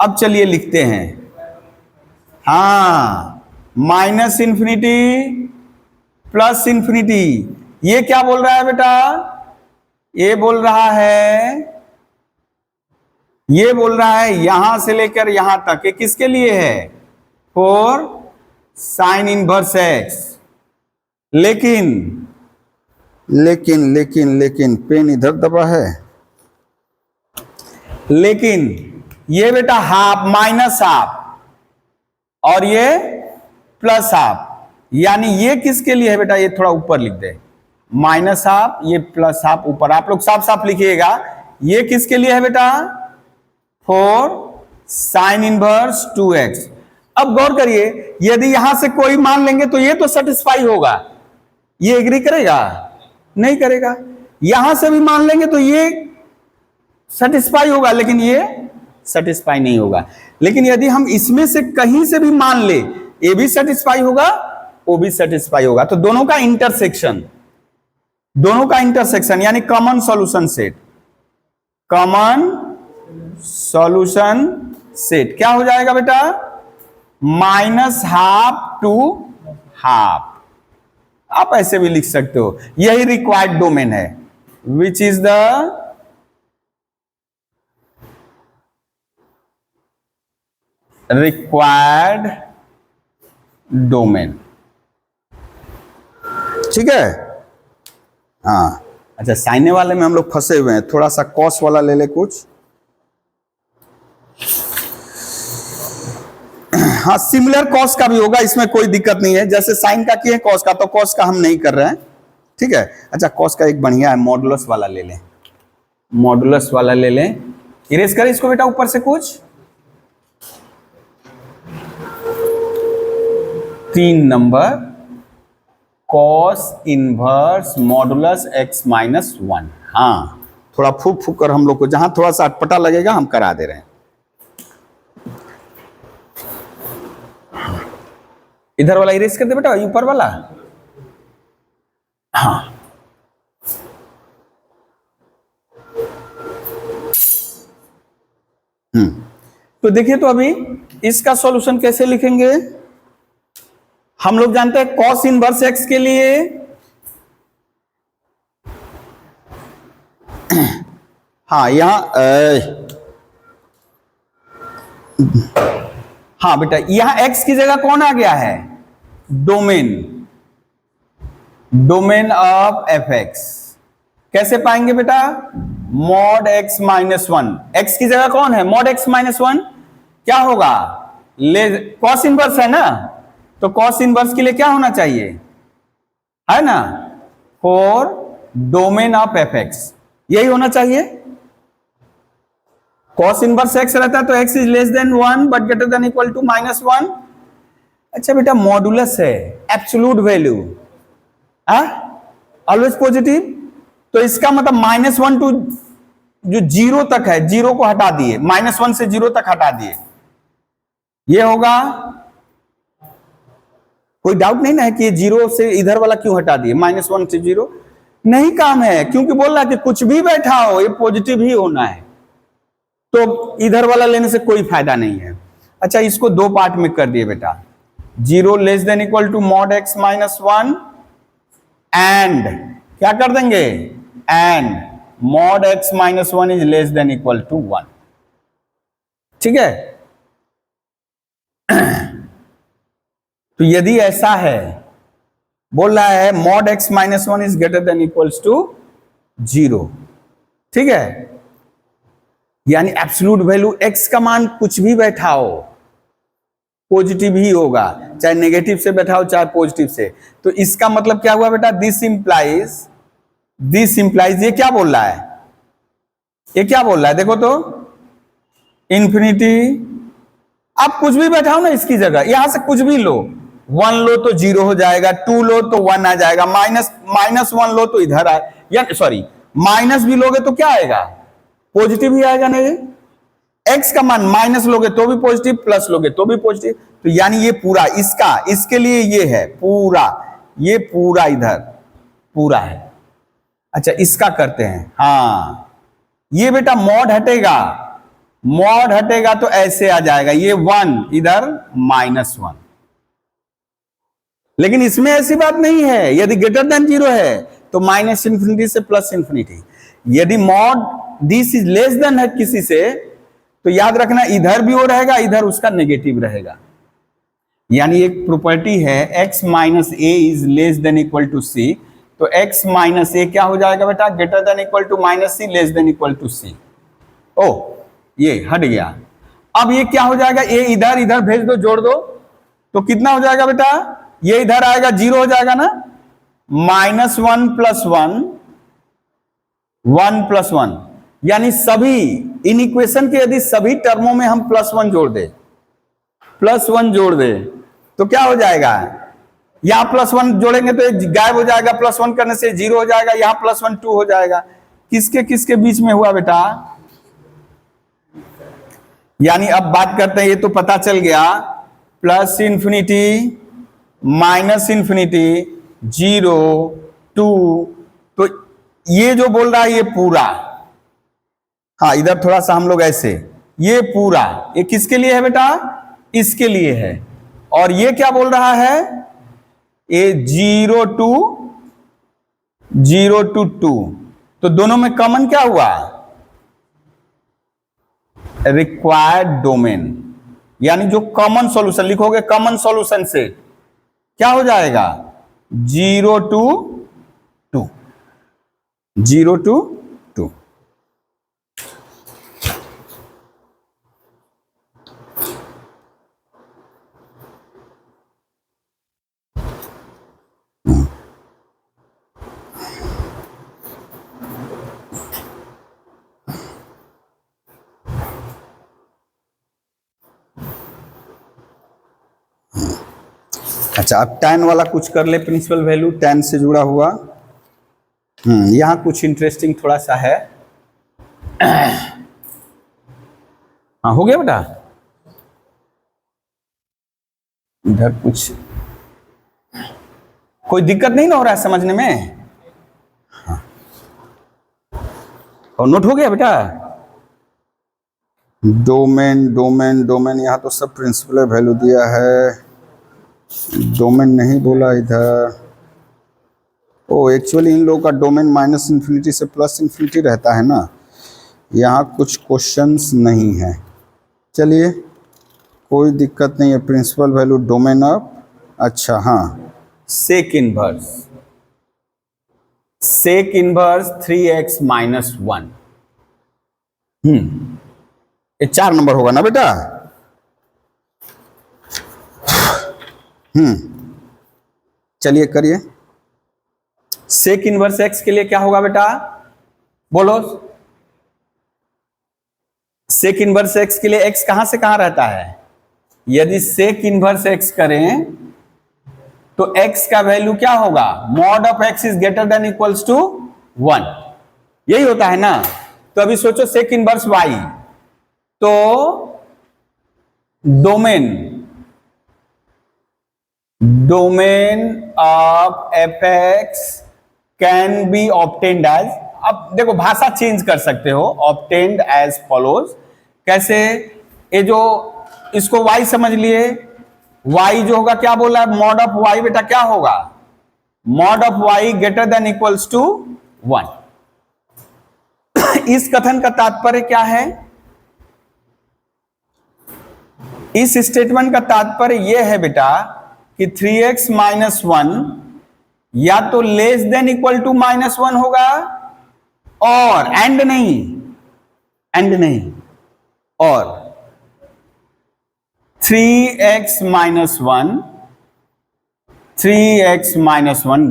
अब चलिए लिखते हैं, हाँ -∞ +∞। ये क्या बोल रहा है बेटा, ये बोल रहा है ये बोल रहा है यहां से लेकर यहां तक, ये किसके लिए है? For sign inverse x. लेकिन लेकिन लेकिन लेकिन पेन इधर दबा है, लेकिन ये बेटा हाफ माइनस हाफ और ये प्लस हाफ, यानी ये किसके लिए है बेटा? ये थोड़ा ऊपर लिख दे, माइनस हाफ, ये प्लस हाफ ऊपर। आप लोग साफ साफ लिखिएगा, ये किसके लिए है बेटा? For sine inverse 2x। अब गौर करिए, यदि यहां से कोई मान लेंगे तो ये तो सेटिस्फाई होगा, ये एग्री करेगा? नहीं करेगा। यहां से भी मान लेंगे तो ये सेटिस्फाई होगा, लेकिन ये सेटिस्फाई नहीं होगा। लेकिन यदि हम इसमें से कहीं से भी मान ले, ये भी सेटिस्फाई होगा, वो भी सेटिस्फाई होगा। तो दोनों का इंटरसेक्शन, दोनों का इंटरसेक्शन यानी common solution set, common solution set क्या हो जाएगा बेटा? Minus half to half. आप ऐसे भी लिख सकते हो, यही रिक्वायर्ड डोमेन है, which is the required domain. ठीक है। हाँ अच्छा, साइने वाले में हम लोग फंसे हुए हैं, थोड़ा सा कॉस वाला ले ले कुछ। हाँ सिमिलर कॉस का भी होगा, इसमें कोई दिक्कत नहीं है। जैसे साइन का किए कॉस का, तो कॉस का हम नहीं कर रहे हैं। ठीक है। अच्छा कॉस का एक बढ़िया है, मॉडुलस वाला ले लें, मॉडुलस वाला ले लें। इरेज करें इसको बेटा ऊपर से कुछ। 3 number cos inverse modulus x minus 1। हाँ थोड़ा फूक फूक कर हम लोग को जहां थोड़ा सा अटपटा लगेगा हम करा दे रहे हैं। इधर वाला इरेज कर दे बेटा, ऊपर वाला। हाँ तो देखिए, तो अभी इसका सॉल्यूशन कैसे लिखेंगे? हम लोग जानते हैं कॉस इनवर्स एक्स के लिए हाँ यहां हाँ बेटा, यहां एक्स की जगह कौन आ गया है? Domain, domain of f x. कैसे पाएंगे बेटा? मॉड एक्स माइनस 1, एक्स की जगह कौन है? Mod x minus 1। क्या होगा? ले कॉस इनवर्स है ना, तो कॉस इनवर्स के लिए क्या होना चाहिए? है ना, for domain of f x, यही होना चाहिए। कॉस इनवर्स एक्स रहता है तो x is less than 1 but greater than equal to minus 1। अच्छा बेटा मॉडुलस है, एब्सोल्यूट वैल्यू, ऑलवेज पॉजिटिव, तो इसका मतलब -1 टू जो 0 तक है, 0 को हटा दिए, -1 से 0 तक हटा दिए, ये होगा। कोई डाउट नहीं ना है कि ये 0 से इधर वाला क्यों हटा दिए, -1 से 0 नहीं काम है, क्योंकि बोल रहा है कि कुछ भी बैठा हो ये पॉजिटिव ही होना है, तो इधर वाला लेने से कोई फायदा नहीं है। अच्छा इसको 2 पार्ट में कर दिए बेटा, 0 less than equal to mod x minus 1 and क्या कर देंगे? And mod x minus 1 is less than equal to 1। ठीक है। तो यदि ऐसा है, बोल रहा है mod x minus 1 is greater than equals to 0, ठीक है, यानी एब्सोल्यूट वैल्यू एक्स का मान कुछ भी बैठा हो पॉजिटिव ही होगा, चाहे नेगेटिव से बैठा हो चाहे पॉजिटिव से। तो इसका मतलब क्या हुआ बेटा? दिस इंप्लाइज ये क्या बोल रहा है? ये क्या बोल रहा है देखो तो, इंफिनिटी। आप कुछ भी बैठाओ ना इसकी जगह, यहां से कुछ भी लो, 1 लो तो 0 हो जाएगा, 2 लो तो 1 आ जाएगा, -1 लो तो इधर आए, या सॉरी माइनस भी लोगे तो क्या आएगा? पॉजिटिव ही आएगा। नहीं, एक्स का मान माइनस लोगे तो भी पॉजिटिव, प्लस लोगे तो भी पॉजिटिव। तो यानी ये पूरा इसके लिए ये है पूरा, ये पूरा इधर पूरा है। अच्छा इसका करते हैं। हाँ ये बेटा मॉड हटेगा, मॉड हटेगा तो ऐसे आ जाएगा, ये 1 इधर -1। लेकिन इसमें ऐसी बात नहीं है, यदि ग्रेटर देन 0 है तो -∞ से +∞। यदि mod this is less then है किसी से, तो याद रखना इधर भी वो रहेगा, इधर उसका नेगेटिव रहेगा। यानी एक प्रॉपर्टी है x minus A is less than equal to C, तो x माइनस ए क्या हो जाएगा बेटा, greater than equal to minus C less than equal to C. ओ ये हट गया। अब ये क्या हो जाएगा, ए इधर इधर भेज दो, जोड़ दो, तो कितना हो जाएगा बेटा, ये इधर आएगा, जीरो हो जाएगा ना, -1 + 1 1 + 1, यानी सभी इन इक्वेशन के यदि सभी टर्मों में हम +1 जोड़ दे, +1 जोड़ दे तो क्या हो जाएगा, यहां +1 जोड़ेंगे तो गायब हो जाएगा, +1 करने से 0 हो जाएगा, यहां +1 2 हो जाएगा। किसके किसके बीच में हुआ बेटा, यानी अब बात करते हैं, ये तो पता चल गया, +∞, -∞, 0 2, तो ये जो बोल रहा है ये पूरा, हाँ इधर थोड़ा सा हम लोग ऐसे, ये पूरा ये किसके लिए है बेटा, इसके लिए है, और ये क्या बोल रहा है, ये 0 to 2, तो दोनों में कॉमन क्या हुआ, रिक्वायर्ड डोमेन, यानी जो कॉमन सॉल्यूशन लिखोगे, कॉमन सॉल्यूशन से क्या हो जाएगा, 0 to 2, 0 to 2। अच्छा अब tan वाला कुछ कर ले, प्रिंसिपल वैल्यू tan से जुड़ा हुआ, यहां कुछ इंटरेस्टिंग थोड़ा सा है। हाँ हो गया बेटा, इधर कुछ कोई दिक्कत नहीं ना हो रहा है समझने में, हाँ। और नोट हो गया बेटा, डोमेन डोमेन डोमेन, यहां तो सब प्रिंसिपल वैल्यू दिया है, डोमेन नहीं बोला इधर। ओ एक्चुअली इन लोगों का डोमेन -∞ से +∞ रहता है ना, यहाँ कुछ क्वेश्चंस नहीं है। चलिए कोई दिक्कत नहीं है, प्रिंसिपल वैल्यू डोमेन ऑफ, अच्छा हाँ, सेक इनवर्स 3x - 1, ये 4 नंबर होगा ना बेटा, चलिए करिए। सेक इनवर्स x के लिए क्या होगा बेटा, बोलो, सेक इनवर्स x के लिए x कहां से कहां रहता है, यदि सेक इनवर्स x करें तो x का वैल्यू क्या होगा, mod of x is greater than equals to 1, यही होता है ना। तो अभी सोचो सेक इनवर्स y, तो domain of fx can be obtained as, अब देखो भाषा चेंज कर सकते हो, ऑब्टेन्ड एज फॉलोज, कैसे, ये जो इसको y समझ लिए, y जो होगा क्या बोला है, मॉड ऑफ y बेटा क्या होगा, mod of y greater than equals to 1। इस कथन का तात्पर्य क्या है, इस स्टेटमेंट का तात्पर्य यह है बेटा कि 3x - 1 या तो लेस देन इक्वल टू -1 होगा, और एंड नहीं, और 3x - 1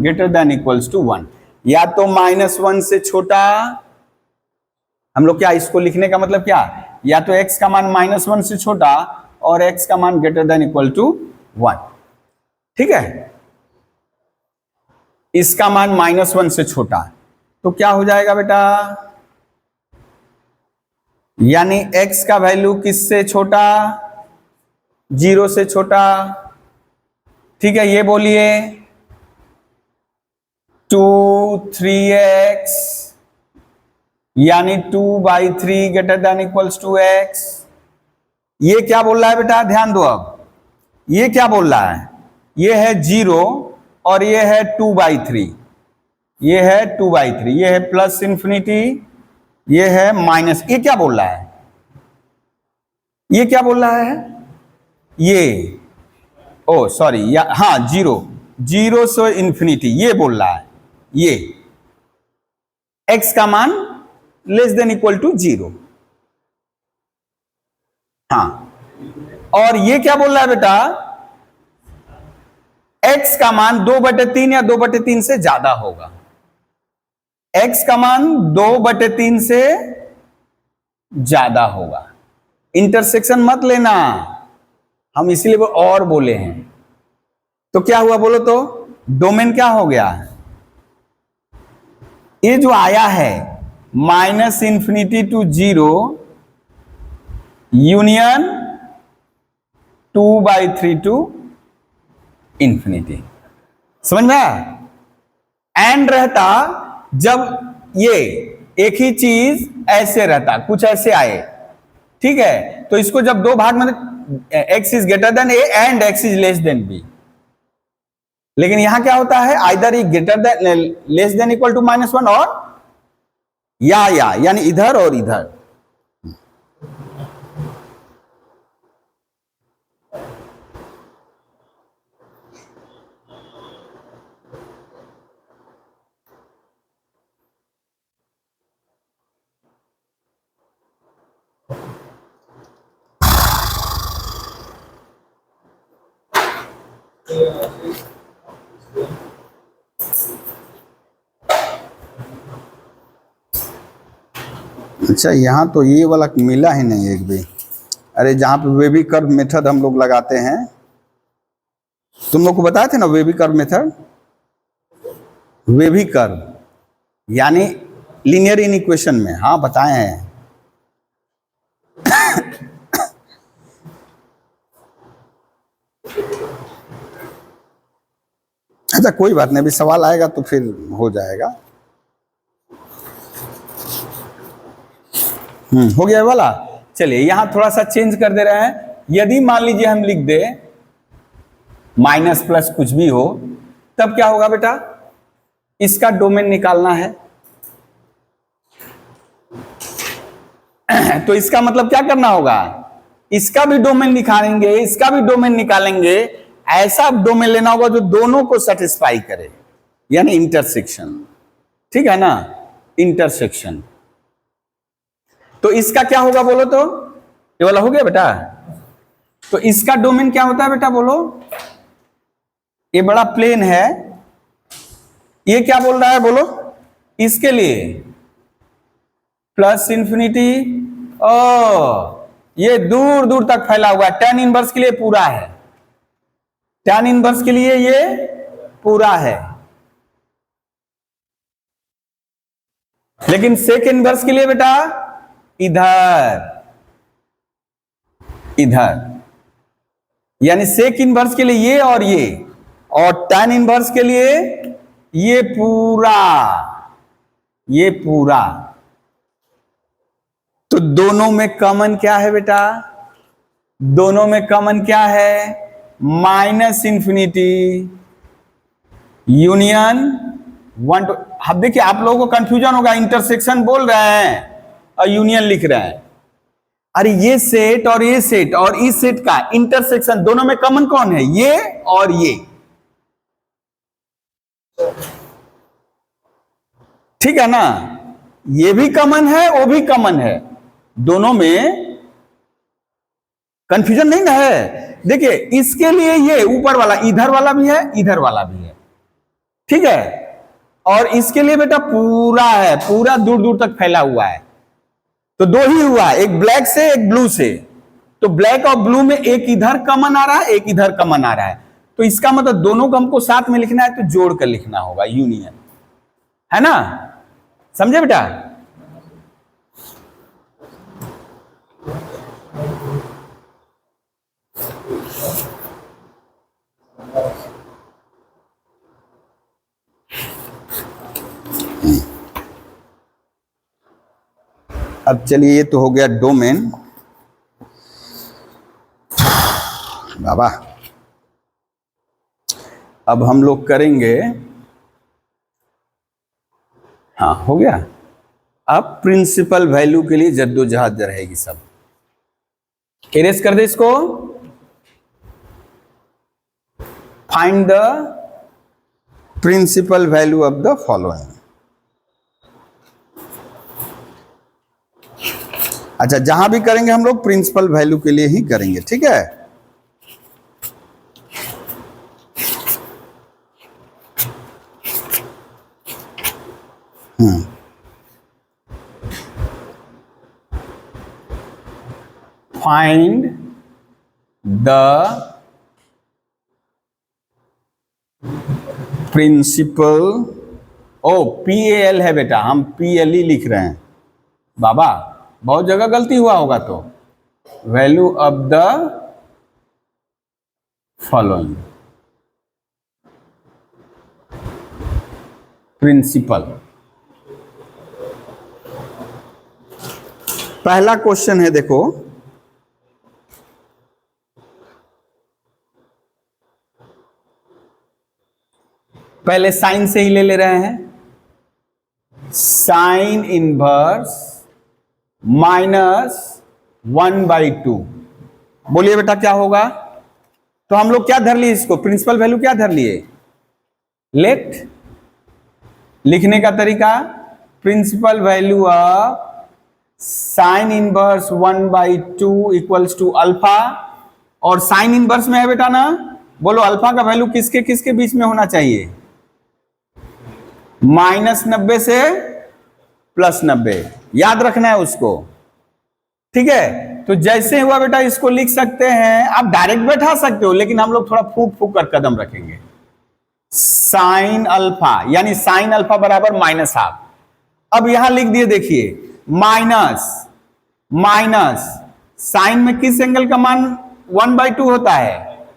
greater than equals to 1, या तो -1 से छोटा, हम लोग क्या इसको लिखने का मतलब क्या, या तो x का मान -1 से छोटा और x का मान ग्रेटर देन इक्वल टू 1, ठीक है, इसका मान -1 से छोटा, तो क्या हो जाएगा बेटा, यानी x का वैल्यू किससे छोटा, 0 से छोटा, ठीक है, ये बोलिए 2-3x, यानी 2/3 greater than equals to x। ये क्या बोल रहा है बेटा, ध्यान दो, अब ये क्या बोल रहा है, ये है 0 और ये है 2/3, ये है 2/3, ये है +∞, ये है माइनस, ये क्या बोल रहा है, ये क्या बोल रहा है, ये ओ सॉरी हाँ जीरो, जीरो से इंफिनिटी ये बोल रहा है, ये x का मान less than equal to zero. हाँ, और ये क्या बोल रहा है बेटा, x का मान 2/3 या 2/3 से ज्यादा होगा। x का मान 2/3 से ज्यादा होगा। इंटरसेक्शन मत लेना, हम इसीलिए वो और बोले हैं। तो क्या हुआ बोलो तो, डोमेन क्या हो गया, ये जो आया है -∞ टू 0 यूनियन 2/3 टू इंफिनिटी, समझ में आया। एंड रहता जब ये एक ही चीज ऐसे रहता, कुछ ऐसे आए, ठीक है, तो इसको जब दो भाग में, x is greater than a and x is less than b. लेकिन यहां क्या होता है, either greater than less than equal to -1 और यानी इधर और इधर। अच्छा, यहाँ तो ये वाला मिला ही नहीं एक भी। अरे जहाँ पे वेबी कर्व मेथड हम लोग लगाते हैं, तुम लोग को बताए थे ना Baby curve method, Baby curve यानी लीनियर इनइक्वेशन में, हाँ बताए हैं। अच्छा कोई बात नहीं, अभी सवाल आएगा तो फिर हो जाएगा। हो गया वाला। चलिए यहां थोड़ा सा चेंज कर दे रहे हैं। यदि मान लीजिए हम लिख दे माइनस प्लस कुछ भी हो, तब क्या होगा बेटा, इसका डोमेन निकालना है। तो इसका मतलब क्या करना होगा, इसका भी डोमेन निकालेंगे, इसका भी डोमेन निकालेंगे। ऐसा डोमेन लेना होगा जो दोनों को सेटिस्फाई करे, यानी इंटरसेक्शन, ठीक है ना, इंटरसेक्शन। तो इसका क्या होगा बोलो तो, ये वाला हो गया बेटा। तो इसका डोमेन क्या होता है बेटा बोलो, ये बड़ा प्लेन है, ये क्या बोल रहा है बोलो, इसके लिए प्लस इंफिनिटी, ये दूर दूर तक फैला हुआ है। tan इनवर्स के लिए पूरा है, tan इनवर्स के लिए ये पूरा है, लेकिन सेक इनवर्स के लिए बेटा इधर इधर, यानी सेक इनवर्स के लिए ये, और tan इनवर्स के लिए ये पूरा, ये पूरा। तो दोनों में कॉमन क्या है बेटा, दोनों में कॉमन क्या है, -∞ यूनियन 1 टू। अब देखिए आप लोगों को कंफ्यूजन होगा, इंटरसेक्शन बोल रहे हैं और यूनियन लिख रहे हैं। अरे ये सेट और ये सेट और इस सेट का इंटरसेक्शन, दोनों में कॉमन कौन है, ये और ये, ठीक है ना। ये भी कॉमन है, वो भी कॉमन है, दोनों में कंफ्यूजन नहीं ना है। देखिए इसके लिए ये ऊपर वाला, इधर वाला भी है, इधर वाला भी है, ठीक है। और इसके लिए बेटा पूरा है, पूरा दूर दूर तक फैला हुआ है। तो दो ही हुआ, एक ब्लैक से एक ब्लू से। तो ब्लैक और ब्लू में एक इधर कॉमन आ रहा है, एक इधर कॉमन आ रहा है। तो इसका मतलब दोनों को हमको साथ में लिखना है, तो जोड़ कर लिखना होगा, यूनियन, है ना, समझे बेटा। अब चलिए, ये तो हो गया डोमेन। बाबा अब हम लोग करेंगे, हाँ हो गया। अब प्रिंसिपल वैल्यू के लिए जद्दोजहद रहेगी सब। इरेज कर दे इसको। Find the principal value of the following. अच्छा, जहां भी करेंगे हम लोग प्रिंसिपल वैल्यू के लिए ही करेंगे, ठीक है। Find the principal, oh PAL है बेटा, हम PLE लिख रहे हैं बाबा, बहुत जगह गलती हुआ होगा। तो value of the following principal. पहला क्वेश्चन है, देखो पहले साइन से ही ले रहे हैं। Sine inverse -1/2। बोलिए बेटा क्या होगा। तो हम लोग क्या धर लिए इसको, प्रिंसिपल वैल्यू क्या धर लिए। लेट लिखने का तरीका, principal value of sine inverse 1/2 equals to alpha. और साइन इनवर्स में है बेटा ना, बोलो अल्फा का वैल्यू किसके किसके बीच में होना चाहिए, -90 से +90, याद रखना है उसको, ठीक है। तो जैसे हुआ बेटा इसको लिख सकते हैं, आप डायरेक्ट बैठा सकते हो, लेकिन हम लोग थोड़ा फूक फूक कर कदम रखेंगे। साइन अल्फा यानी साइन अल्फा बराबर -1/2। अब यहां लिख दिए, देखिए माइनस साइन में किस एंगल का मान 1/2 होता है,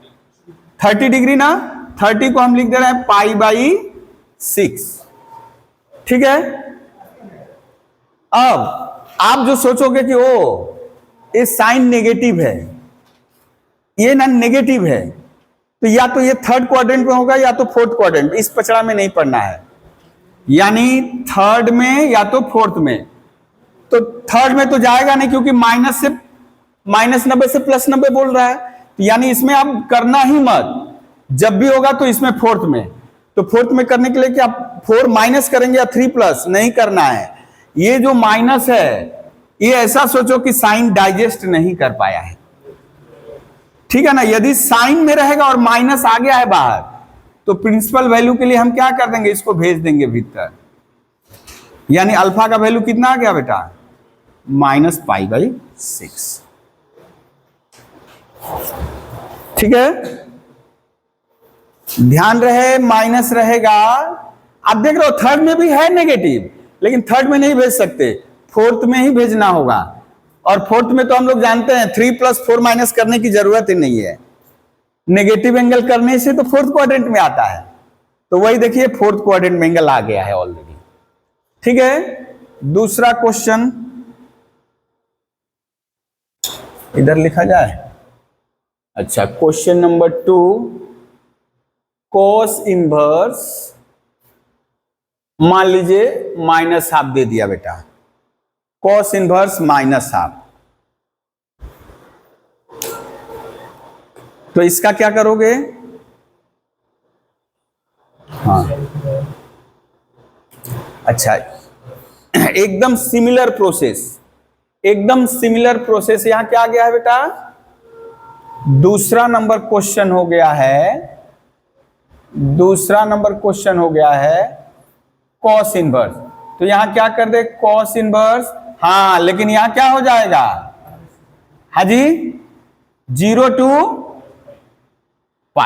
30 डिग्री ना। 30 को हम लिख दे रहे हैं π/6, ठीक है। अब आप जो सोचोगे कि ओ ये साइन नेगेटिव है, ये ना नेगेटिव है, तो या तो ये थर्ड क्वाड्रेंट में होगा या तो फोर्थ क्वाड्रेंट। इस पचड़ा में नहीं पढ़ना है, यानी थर्ड में या तो फोर्थ में। तो थर्ड में तो जाएगा नहीं, क्योंकि -90 से +90 बोल रहा है, तो यानी इसमें आप करना ही मत। जब भी होगा तो इसमें फोर्थ में, तो फोर्थ में करने के लिए क्या 4 माइनस करेंगे या 3 प्लस, नहीं करना है। ये जो माइनस है, ये ऐसा सोचो कि साइन डाइजेस्ट नहीं कर पाया है, ठीक है ना। यदि साइन में रहेगा और माइनस आ गया है बाहर, तो प्रिंसिपल वैल्यू के लिए हम क्या कर देंगे, इसको भेज देंगे भीतर। यानी अल्फा का वैल्यू कितना आ गया बेटा, -π/6, ठीक है। ध्यान रहे माइनस रहेगा। आप देख रहे हो थर्ड में भी है नेगेटिव, लेकिन थर्ड में नहीं भेज सकते, फोर्थ में ही भेजना होगा। और फोर्थ में तो हम लोग जानते हैं 3 + 4 माइनस करने की जरूरत ही नहीं है, नेगेटिव एंगल करने से तो फोर्थ क्वाड्रेंट में आता है। तो वही देखिए फोर्थ क्वाड्रेंट में एंगल आ गया है ऑलरेडी, ठीक है। दूसरा क्वेश्चन इधर लिखा जाए। अच्छा, क्वेश्चन नंबर 2, कॉस इनवर्स, मान लीजिए -½ दे दिया बेटा, कॉस इनवर्स -½ तो इसका क्या करोगे। हाँ अच्छा, एकदम सिमिलर प्रोसेस यहां क्या आ गया है बेटा, दूसरा नंबर क्वेश्चन हो गया है कॉस इनवर्स। तो यहां क्या कर दे, कॉस इनवर्स, हाँ, लेकिन यहां क्या हो जाएगा, हाँ जी, 0 to π।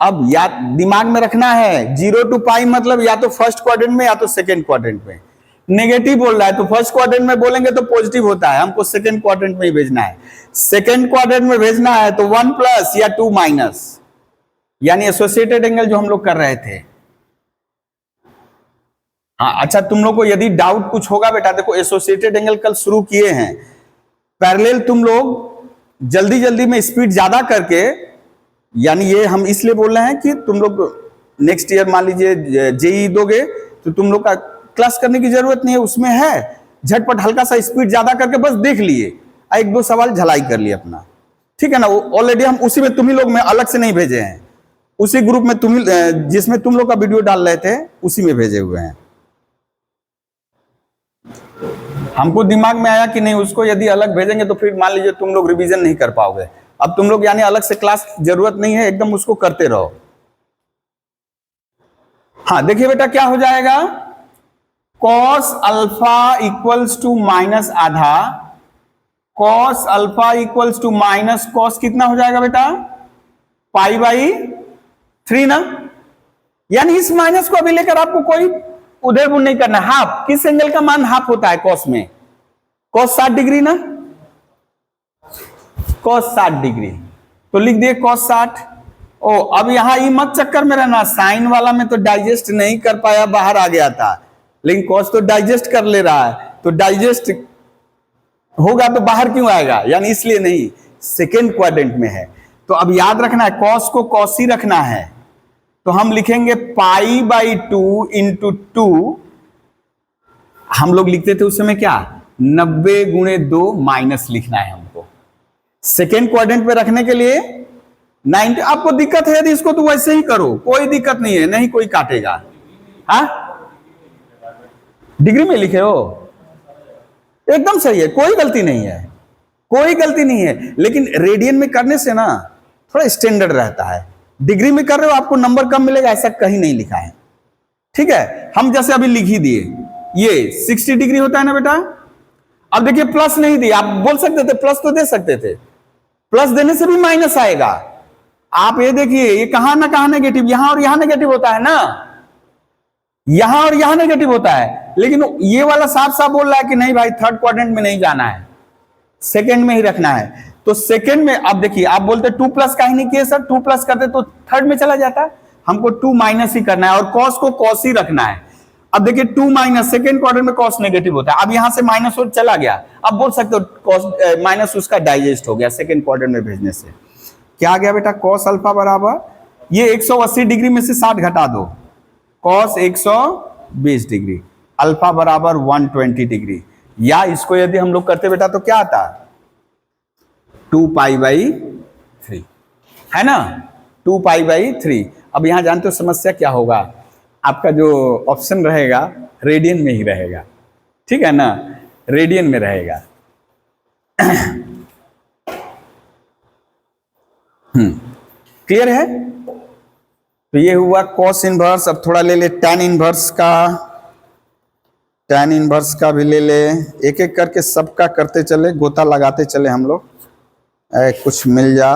अब या दिमाग में रखना है, 0 to π मतलब या तो फर्स्ट क्वाड्रेंट में या तो सेकेंड क्वाड्रेंट में। नेगेटिव बोल रहा है तो फर्स्ट क्वाड्रेंट में बोलेंगे तो पॉजिटिव होता है, हमको सेकेंड क्वाड्रेंट में ही भेजना है। सेकेंड क्वाड्रेंट में भेजना है तो 1+ या 2-, यानी एसोसिएटेड एंगल जो हम लोग कर रहे थे। हाँ अच्छा, तुम लोग को यदि डाउट कुछ होगा बेटा, देखो एसोसिएटेड एंगल कल शुरू किए हैं, पैरेलल तुम लोग जल्दी जल्दी में स्पीड ज्यादा करके, यानी ये हम इसलिए बोल रहे हैं कि तुम लोग नेक्स्ट ईयर मान लीजिए जेई दोगे तो तुम लोग का क्लास करने की जरूरत नहीं है, उसमें है झटपट हल्का सा स्पीड ज्यादा करके बस देख लिए, एक दो सवाल झलाई कर लिए अपना, ठीक है ना। वो ऑलरेडी हम उसी में, तुम ही लोग में अलग से नहीं भेजे हैं, उसी ग्रुप में तुम जिसमें तुम लोग का वीडियो डाल रहे थे उसी में भेजे हुए हैं। हमको दिमाग में आया कि नहीं, उसको यदि अलग भेजेंगे तो फिर मान लीजिए तुम लोग रिवीजन नहीं कर पाओगे। अब तुम लोग यानी अलग से क्लास जरूरत नहीं है, एकदम उसको करते रहो। हाँ देखिए बेटा क्या हो जाएगा, cos alpha equals to minus आधा, cos alpha equals to minus cos कितना हो जाएगा बेटा, पाई बाई 3 ना। यानी इस माइनस को अभी लेकर आपको कोई उधर बुन नहीं करना। हाफ, किस एंगल का मान हाफ होता है कॉस में, कॉस 60 डिग्री ना, कॉस 60 डिग्री, तो लिख दिए कॉस 60। ओ अब यहां ये मत चक्कर में रहना, साइन वाला में तो डाइजेस्ट नहीं कर पाया, बाहर आ गया था, लेकिन कॉस तो डाइजेस्ट कर ले रहा है, तो डाइजेस्ट होगा तो बाहर क्यों आएगा, यानी इसलिए नहीं, सेकेंड क्वाड्रेंट में है। तो अब याद रखना है कॉस को कॉस ही रखना है, तो हम लिखेंगे पाई बाई 2 इंटू 2, हम लोग लिखते थे उस समय क्या 90 गुणे 2 माइनस लिखना है हमको सेकेंड क्वाड्रेंट में रखने के लिए 90। आपको दिक्कत है यदि इसको तो वैसे ही करो, कोई दिक्कत नहीं है, नहीं कोई काटेगा। हाँ डिग्री में लिखे हो, एकदम सही है, कोई गलती नहीं है, कोई गलती नहीं है। लेकिन रेडियन में करने से ना थोड़ा स्टैंडर्ड रहता है, डिग्री में कर रहे हो आपको नंबर कम मिलेगा, ऐसा कहीं नहीं लिखा है, ठीक है। हम जैसे अभी लिख ही दिए, ये 60 डिग्री होता है ना बेटा। अब देखिए प्लस नहीं दिया, आप बोल सकते थे प्लस तो दे सकते थे, प्लस देने से भी माइनस आएगा। आप ये देखिए ये कहां ना कहां नेगेटिव, यहां और यहां नेगेटिव होता है ना, यहां और यहां नेगेटिव होता है, लेकिन ये वाला साफ साफ बोल रहा है कि नहीं भाई थर्ड क्वाड्रेंट में नहीं जाना है, सेकंड में ही रखना है। तो सेकंड में अब देखिए आप बोलते 2 प्लस का ही नहीं किए सर, 2 प्लस करते तो थर्ड में चला जाता, हमको 2 माइनस ही करना है और कॉस को कॉस ही रखना है। अब देखिए 2 माइनस, सेकंड क्वाड्रेंट में कॉस नेगेटिव होता है, अब यहां से माइनस और चला गया, अब बोल सकते हो कॉस माइनस उसका डाइजेस्ट हो गया सेकंड क्वाड्रेंट में भेजने से। क्या आ गया बेटा, कॉस अल्फा बराबर ये 180 डिग्री में से 60 घटा दो, कॉस 120 डिग्री, अल्फा बराबर 120 डिग्री। या इसको यदि हम लोग करते बेटा तो क्या आता, 2 पाई बाई 3 है ना, 2 पाई बाई 3। अब यहां जानते हो समस्या क्या होगा, आपका जो ऑप्शन रहेगा रेडियन में ही रहेगा, ठीक है ना, रेडियन में रहेगा। क्लियर है। तो ये हुआ कॉस इनवर्स। अब थोड़ा ले ले टैन इनवर्स का, टैन इनवर्स का भी ले ले, एक एक करके सबका करते चले, गोता लगाते चले हम लोग, कुछ मिल जा।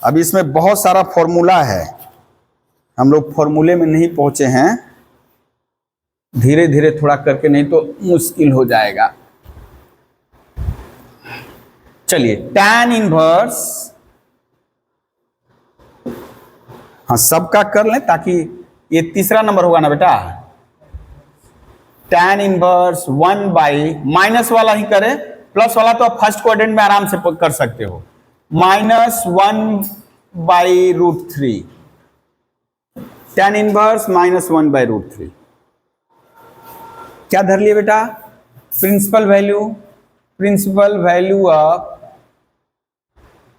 अब इसमें बहुत सारा फॉर्मूला है, हम लोग फॉर्मूले में नहीं पहुंचे हैं, धीरे धीरे थोड़ा करके, नहीं तो मुश्किल हो जाएगा। चलिए टैन इनवर्स, हाँ सबका कर लें ताकि ये तीसरा नंबर होगा ना बेटा, टैन इनवर्स 1 बाई, माइनस वाला ही करें, प्लस वाला तो आप फर्स्ट क्वाड्रेंट में आराम से कर सकते हो, -1 बाई √3, टैन इनवर्स -1 बाई √3। क्या धर लिए बेटा, principal value, principal value of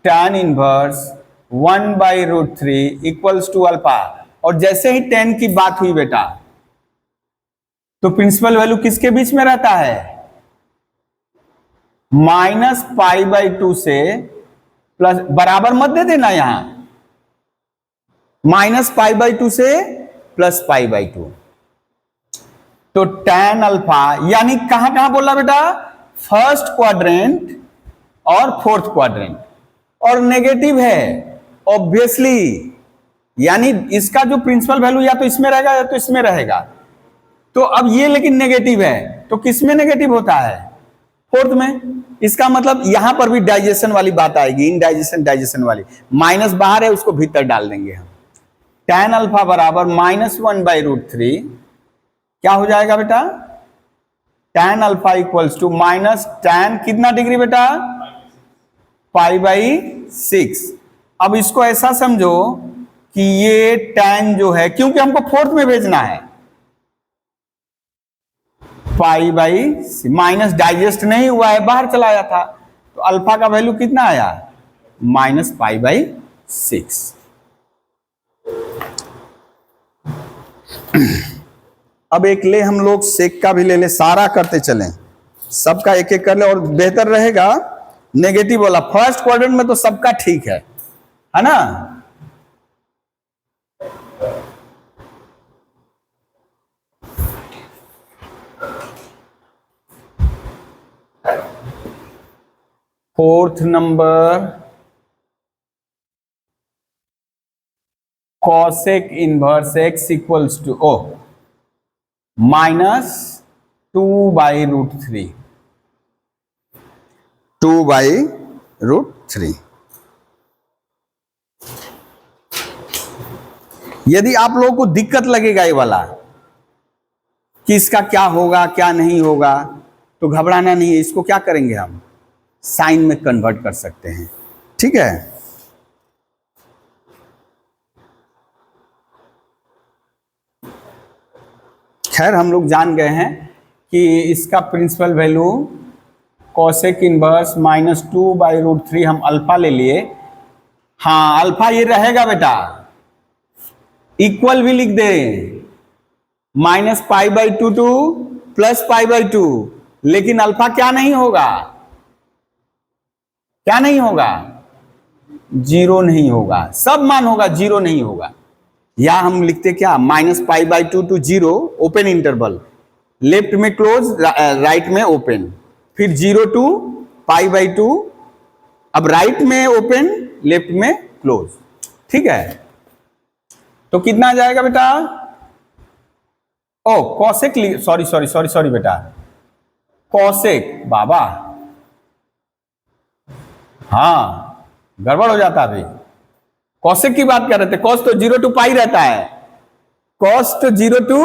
tan inverse 1 by √3 equals to alpha. और जैसे ही tan की बात हुई बेटा तो प्रिंसिपल वैल्यू किसके बीच में रहता है, -π/2 से प्लस, बराबर मत दे देना यहां, -π/2 से +π/2। तो tan अल्फा यानी कहां कहां बोला बेटा, फर्स्ट क्वाड्रेंट और फोर्थ क्वाड्रेंट, और नेगेटिव है ऑब्वियसली, यानी इसका जो प्रिंसिपल वैल्यू या तो इसमें रहेगा या तो इसमें रहेगा। तो अब ये लेकिन नेगेटिव है, तो किस में नेगेटिव होता है, फोर्थ में। इसका मतलब यहां पर भी डाइजेशन वाली बात आएगी, इनडाइजेशन डाइजेशन वाली, माइनस बाहर है उसको भीतर डाल देंगे हम। tan अल्फा बराबर -1 बाई √3 क्या हो जाएगा बेटा, tan alpha equals to minus tan कितना डिग्री बेटा, π/6। अब इसको ऐसा समझो कि ये tan जो है, क्योंकि हमको फोर्थ में भेजना है, π/6 माइनस डाइजेस्ट नहीं हुआ है, बाहर चला आया था, तो अल्फा का वैल्यू कितना आया, -π/6। अब एक ले हम लोग सेक का भी ले ले, सारा करते चलें, सबका एक एक कर ले, और बेहतर रहेगा नेगेटिव वाला। फर्स्ट क्वाड्रेंट में तो सबका ठीक है ना। Fourth number, cosec inverse x equals to -2/√3। 2/√3। यदि आप लोगों को दिक्कत लगेगा ये वाला कि इसका क्या होगा क्या नहीं होगा, तो घबराना नहीं है। इसको क्या करेंगे, हम साइन में कन्वर्ट कर सकते हैं, ठीक है। खैर हम लोग जान गए हैं कि इसका प्रिंसिपल वैल्यू cosec इनवर्स -2/√3 हम अल्फा ले लिए। हाँ, अल्फा ये रहेगा बेटा, इक्वल भी लिख दे, -π/2 टू +π/2, लेकिन अल्फा क्या नहीं होगा, क्या नहीं होगा, 0 नहीं होगा। सब मान होगा, 0 नहीं होगा। या हम लिखते क्या, -π/2 टू 0, ओपन इंटरवल, लेफ्ट में क्लोज, राइट में ओपन, फिर 0 टू π/2, अब राइट में ओपन, लेफ्ट में क्लोज, ठीक है। तो कितना आ जाएगा बेटा, कॉसेक, सॉरी बेटा, कॉसेक, बाबा हाँ गड़बड़ हो जाता अभी। कॉसेक की बात कर रहे थे, कॉस तो 0 टू पाई रहता है, कॉस तो 0 टू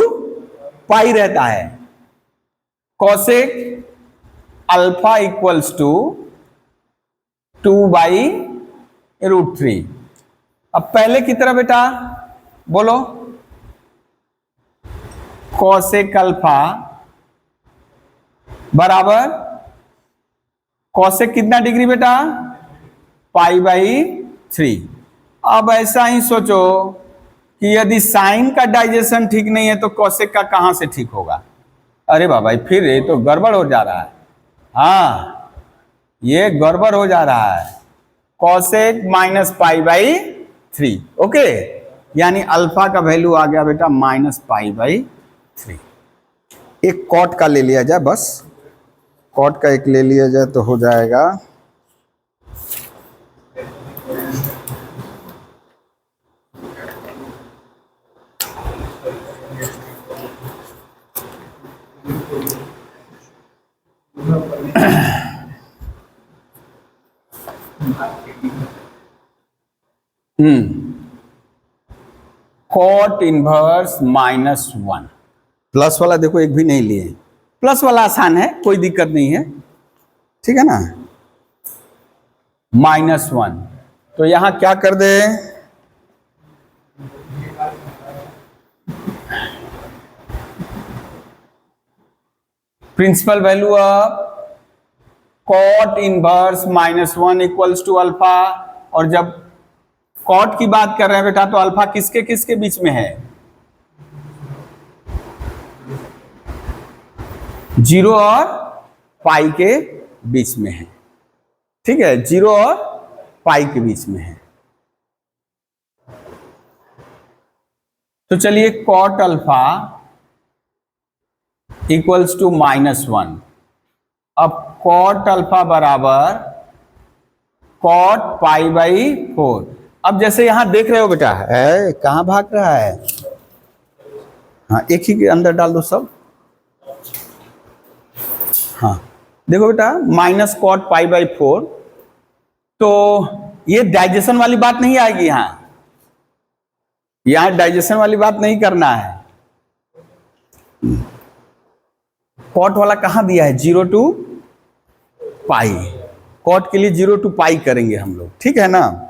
पाई रहता है। Cosec alpha equals to 2/√3। अब पहले की तरह बेटा बोलो, कॉसेक अल्फा बराबर कॉसेक कितना डिग्री बेटा, π/3। अब ऐसा ही सोचो कि यदि साइन का डाइजेशन ठीक नहीं है तो कॉसेक का कहां से ठीक होगा। अरे बाबा फिर ये तो गड़बड़ हो जा रहा है, हाँ ये गड़बड़ हो जा रहा है। कॉसेक -π/3, ओके, यानी अल्फा का वैल्यू आ गया बेटा -π/3। एक कॉट का ले लिया जाए, बस कॉट का एक ले लिया जाए तो हो जाएगा। कॉट इनवर्स -1, प्लस वाला देखो एक भी नहीं लिए, प्लस वाला आसान है, कोई दिक्कत नहीं है, ठीक है ना। -1, तो यहां क्या कर दे, principal value of cot inverse -1 equals to alpha. और जब कॉट की बात कर रहे हैं बेटा तो अल्फा किसके किसके बीच में है, 0 और पाई के बीच में है, ठीक है, 0 और पाई के बीच में है। तो चलिए कॉट अल्फा इक्वल्स टू -1। अब कॉट अल्फा बराबर कॉट π/4। अब जैसे यहां देख रहे हो बेटा, है कहां भाग रहा है, हाँ एक ही के अंदर डाल दो सब। हाँ देखो बेटा -cot π/4, तो ये डाइजेशन वाली बात नहीं आएगी, यहां डाइजेशन वाली बात नहीं करना है। कॉट वाला कहां दिया है, 0 टू पाई, कॉट के लिए 0 टू पाई करेंगे हम लोग, ठीक है ना।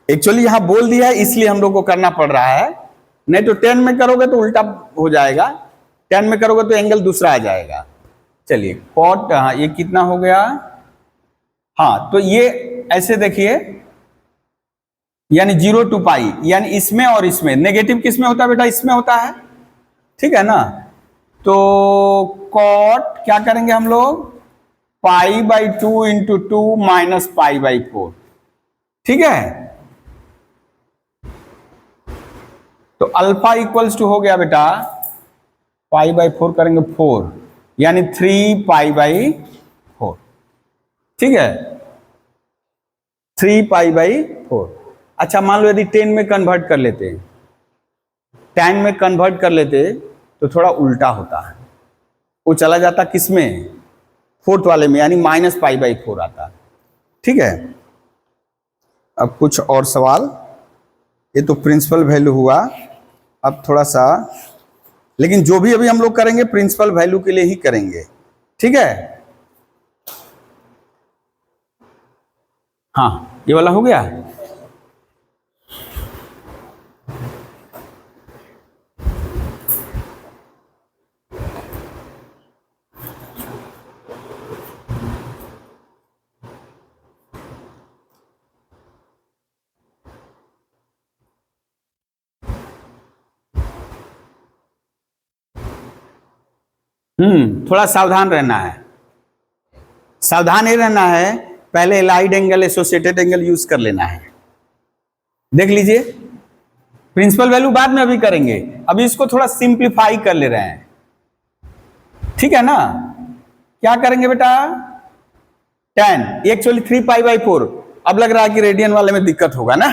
एक्चुअली यहां बोल दिया है इसलिए हम लोग को करना पड़ रहा है, नहीं तो 10 में करोगे तो उल्टा हो जाएगा, 10 में करोगे तो एंगल दूसरा आ जाएगा। चलिए कॉट, हाँ ये कितना हो गया हाँ, तो ये ऐसे देखिए, यानी 0 to पाई, यानी इसमें और इसमें। नेगेटिव किस में होता है बेटा? इसमें होता है, ठीक है ना। तो कॉट क्या करेंगे हम लोग? पाई/2 इंटू 2 माइनस पाई/4, ठीक है। तो अल्फा इक्वल्स टू हो गया बेटा, पाई/4 करेंगे 4, यानी 3 पाई/4, ठीक है, 3 पाई/4। अच्छा, मान लो यदि 10 में कन्वर्ट कर लेते, 10 में कन्वर्ट कर लेते तो थोड़ा उल्टा होता है, वो चला जाता किस में? फोर्थ वाले में, यानी -पाई/4 आता, ठीक है। अब कुछ और सवाल, ये तो प्रिंसिपल वैल्यू हुआ। अब थोड़ा सा, लेकिन जो भी अभी हम लोग करेंगे प्रिंसिपल वैल्यू के लिए ही करेंगे, ठीक है। हाँ, ये वाला हो गया। थोड़ा सावधान रहना है, सावधान ही रहना है। पहले allied angle, associated angle use कर लेना है। देख लीजिए, प्रिंसिपल वैल्यू बाद में अभी करेंगे, अभी इसको थोड़ा सिंप्लीफाई कर ले रहे हैं, ठीक है ना। क्या करेंगे बेटा? 10 एक्चुअली 3 पाई/4। अब लग रहा है कि रेडियन वाले में दिक्कत होगा ना,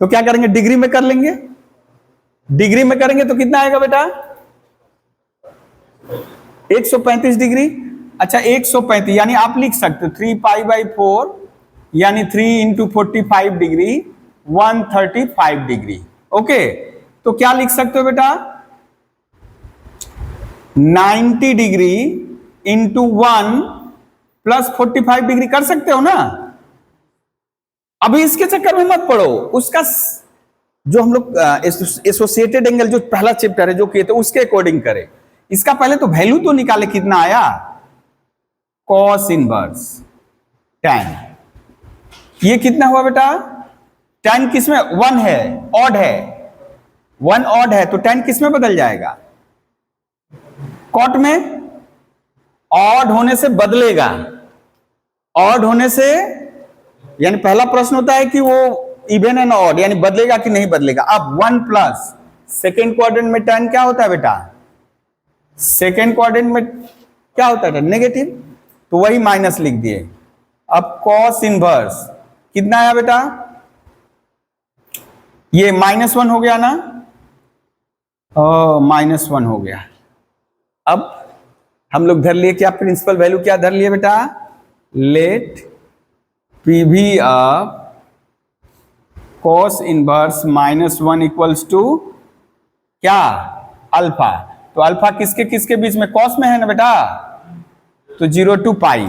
तो क्या करेंगे? डिग्री में कर लेंगे। डिग्री में करेंगे तो कितना आएगा बेटा? 135 डिग्री। अच्छा, 135 यानी आप लिख सकते हो 3 पाई/4 यानी 3 इंटू 45 डिग्री, 135 डिग्री। ओके, तो क्या लिख सकते हो बेटा? 90 डिग्री इंटू 1 प्लस 45 डिग्री कर सकते हो ना। अभी इसके चक्कर में मत पड़ो, उसका जो हम लोग एसोसिएटेड एंगल जो पहला चैप्टर है जो किए थे उसके अकॉर्डिंग करें। इसका पहले तो वैल्यू तो निकाले, कितना आया? Cos inverse tan। ये कितना हुआ बेटा? tan किसमें? 1 है, ऑड है, 1 ऑड है, तो tan किसमें बदल जाएगा? कॉट में। ऑड होने से बदलेगा, ऑड होने से, यानी पहला प्रश्न होता है कि वो इवन एंड ऑड, यानी बदलेगा कि नहीं बदलेगा। अब 1 प्लस सेकेंड क्वाड्रेंट में tan क्या होता है बेटा? सेकेंड क्वाड्रेंट में क्या होता है? नेगेटिव, तो वही माइनस लिख दिए। अब कॉस इनवर्स कितना आया बेटा? ये -1 हो गया ना, -1 हो गया। अब हम लोग धर लिए क्या? प्रिंसिपल वैल्यू क्या धर लिए बेटा? Let PV of cos inverse -1 equals to क्या? अल्फा। तो अल्फा किसके किसके बीच में? कॉस में है ना बेटा, तो 0 to पाई,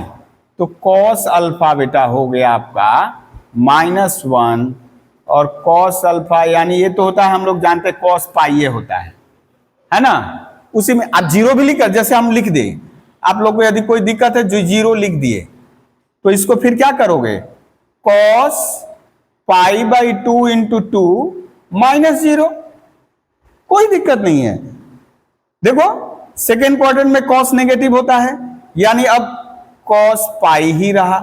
तो कॉस अल्फा बेटा हो गया आपका -1, और कॉस अल्फा यानी ये तो होता है, हम लोग जानते हैं कॉस पाई ये होता है ना। उसी में आप 0 भी लिख कर, जैसे हम लिख दें, आप लोग को यदि कोई दिक्कत है जो 0 लिख दिए, तो इसको फिर क्या करोगे? कॉस पाई/2 इंटू 2 -0, कोई दिक्कत नहीं है। देखो, सेकेंड क्वाड्रेंट में कॉस नेगेटिव होता है, यानी अब कॉस पाई ही रहा,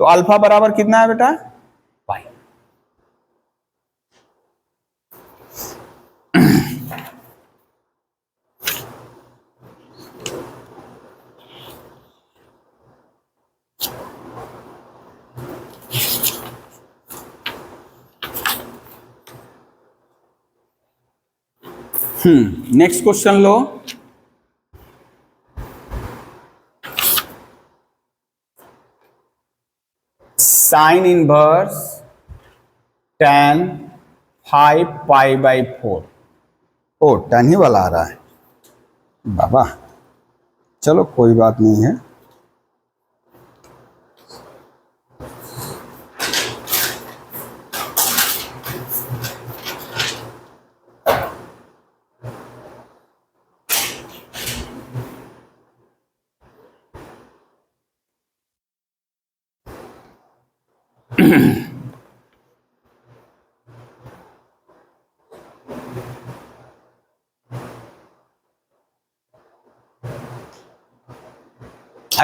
तो अल्फा बराबर कितना है बेटा? पाई। नेक्स्ट क्वेश्चन लो। साइन इनवर्स tan 5 पाई/4। ओ, tan ही वाला आ रहा है बाबा, चलो कोई बात नहीं है। आ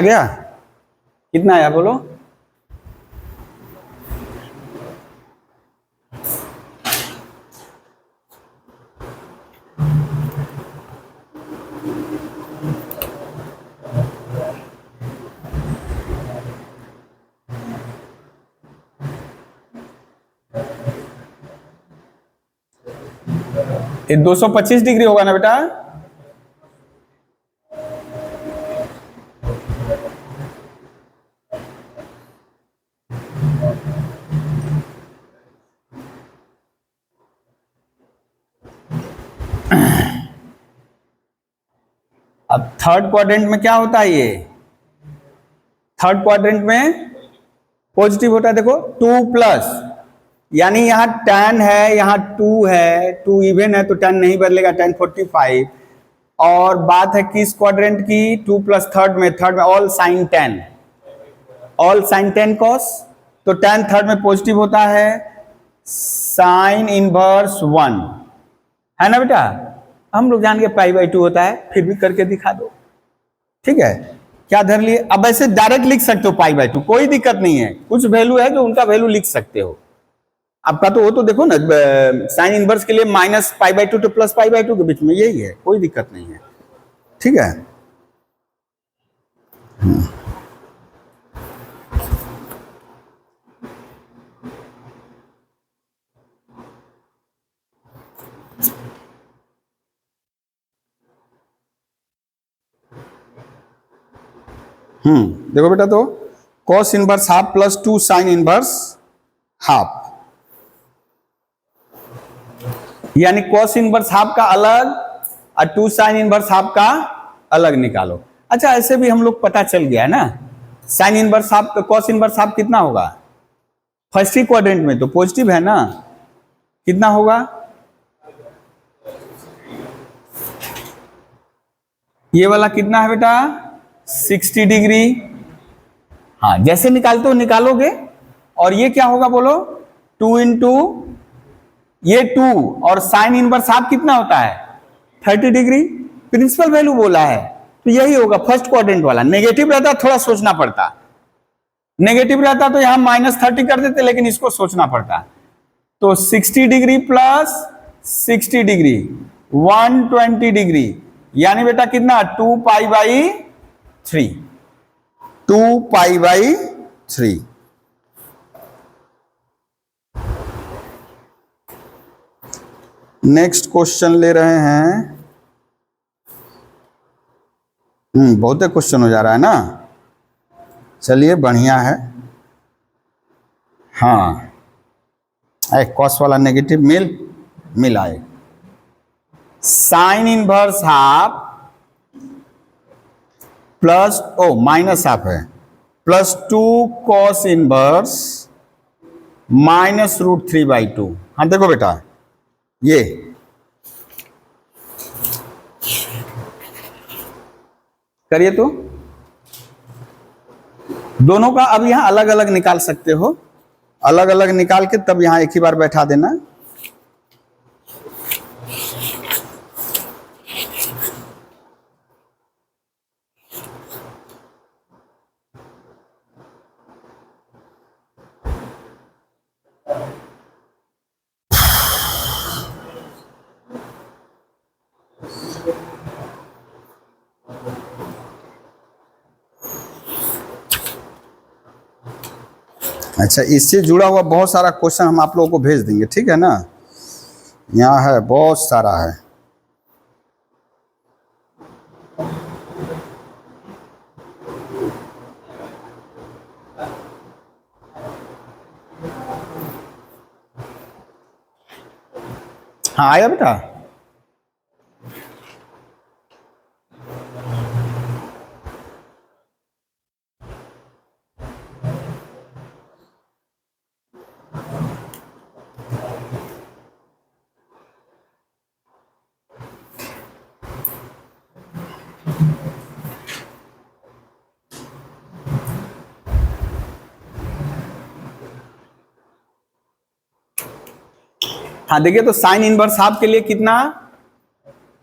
गया? कितना आया बोलो? ये 225 डिग्री होगा ना बेटा? अब थर्ड क्वाड्रेंट में क्या होता है? ये थर्ड क्वाड्रेंट में पॉजिटिव होता है। देखो 2+, यानी यहाँ 10 है, यहाँ 2 है, 2 इवन है तो 10 नहीं बदलेगा, 10 45। और बात है किस क्वाड्रेंट की? 2+ थर्ड में all sine 10, all sine 10 cos, तो 10 थर्ड में पॉजिटिव होता है, साइन इनवर्स 1 है ना बेटा? हम लोग जान के π/2 होता है, फिर भी करके दिखा दो, ठीक है? क्या धर लिए? अब ऐसे डायरेक्ट लिख सकते हो π/2, कोई दिक्कत नहीं है। कुछ वैल्यू है जो उनका वैल्यू लिख सकते हो। आपका तो वो तो देखो ना, साइन इनवर्स के लिए -π/2 तो +π/2 के बीच में यही है, कोई दिक्कत नहीं है, ठीक है? देखो बेटा, तो cos inverse half plus 2 sine inverse half, यानी cos इनवर्स हाफ का अलग और 2 साइन इनवर्स हाफ का अलग निकालो। अच्छा, ऐसे भी हम लोग पता चल गया है ना, साइन इनवर्स हाफ का cos इनवर्स हाफ कितना होगा? फर्स्ट ही क्वाड्रेंट में तो पॉजिटिव है ना, कितना होगा? ये वाला कितना है बेटा? 60 डिग्री। हाँ, जैसे निकालते हो निकालोगे। और ये क्या होगा बोलो? 2 इंटू ये 2 और साइन इनवर्स हाफ कितना होता है? 30 डिग्री। प्रिंसिपल वैल्यू बोला है तो यही होगा फर्स्ट क्वाड्रेंट वाला। नेगेटिव रहता थोड़ा सोचना पड़ता, नेगेटिव रहता तो यहां -30 कर देते, लेकिन इसको सोचना पड़ता। तो 60 डिग्री प्लस 60 डिग्री 120 डिग्री, यानी बेटा कितना? 2π/3, 2π/3। नेक्स्ट क्वेश्चन ले रहे हैं। बहुत क्वेश्चन हो जा रहा है ना, चलिए बढ़िया है। हाँ, कॉस वाला नेगेटिव मिल आए। Sine inverse half plus minus half है, प्लस 2 कॉस इनवर्स -√3/2। हाँ देखो बेटा, ये करिए तो दोनों का अब यहां अलग अलग निकाल सकते हो, अलग अलग निकाल के तब यहां एक ही बार बैठा देना। अच्छा, इससे जुड़ा हुआ बहुत सारा क्वेश्चन हम आप लोगों को भेज देंगे, ठीक है ना? यहाँ है, बहुत सारा है। हाँ आया बेटा? हाँ देखिए, तो साइन इनवर्स हाफ के लिए कितना,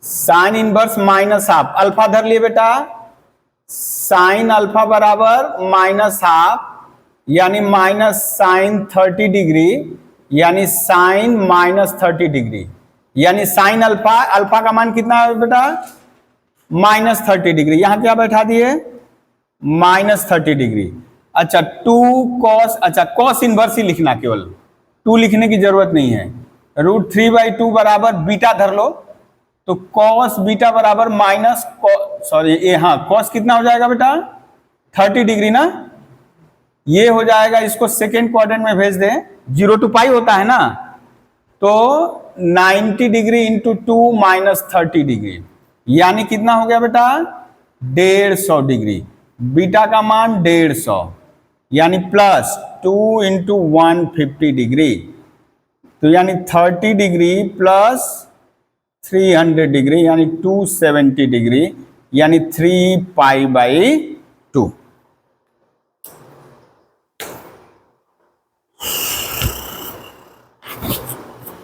sine inverse minus half, alpha धर लिए बेटा, साइन अल्फा बराबर माइनस हाफ, यानी माइनस साइन 30 डिग्री, यानी साइन माइनस 30 डिग्री, यानी साइन अल्फा, अल्फा का मान कितना है बेटा, माइनस 30 डिग्री, यहां क्या बैठा दिए, माइनस 30 डिग्री। अच्छा 2 कॉस, अच्छा कॉस इनवर्स ही लिखना, केवल 2 लिखने की जरूरत नहीं है, √3/2 बराबर बीटा धर लो, तो कॉस बीटा बराबर माइनस, सॉरी ये, हाँ कॉस कितना हो जाएगा बेटा, 30 डिग्री ना, ये हो जाएगा, इसको सेकेंड क्वाड्रेंट में भेज दें, 0 to पाई होता है ना, तो 90 डिग्री इंटू 2 माइनस 30 डिग्री, यानी कितना हो गया बेटा, 150 डिग्री, बीटा का मान 150, यानी प्लस 2 इंटू 150 डिग्री, तो यानी 30 डिग्री प्लस 300 डिग्री, यानी 270 डिग्री, यानी 3π/2।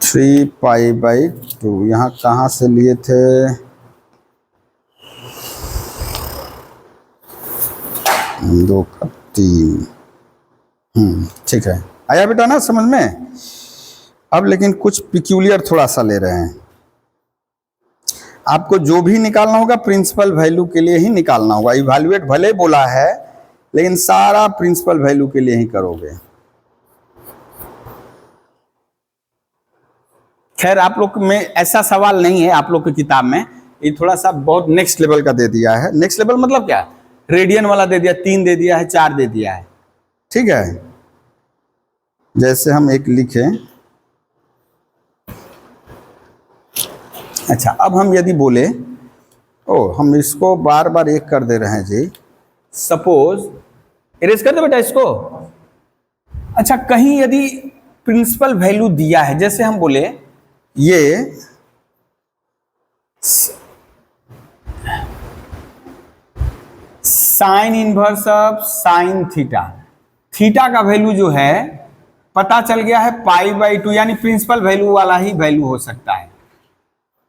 थ्री पाई बाई टू, यहाँ कहाँ से लिए थे, दो का 3, ठीक है, आया बेटा ना समझ में। अब लेकिन कुछ पिक्यूलियर थोड़ा सा ले रहे हैं, आपको जो भी निकालना होगा प्रिंसिपल वैल्यू के लिए ही निकालना होगा, इवैल्यूएट भले बोला है लेकिन सारा प्रिंसिपल वैल्यू के लिए ही करोगे। खैर आप लोग में ऐसा सवाल नहीं है, आप लोग की किताब में ये थोड़ा सा बहुत नेक्स्ट लेवल का दे दिया है, नेक्स्ट लेवल मतलब क्या, रेडियन वाला दे दिया, 3 दे दिया है, 4 दे दिया है, ठीक है। जैसे हम एक लिखें, अच्छा अब हम यदि बोले, हम इसको बार बार एक कर दे रहे हैं जी, सपोज इरेज कर दो बेटा इसको। अच्छा कहीं यदि प्रिंसिपल वैल्यू दिया है, जैसे हम बोले ये sine inverse of sine theta, theta का वैल्यू जो है पता चल गया है π/2, यानी प्रिंसिपल वैल्यू वाला ही वैल्यू हो सकता है,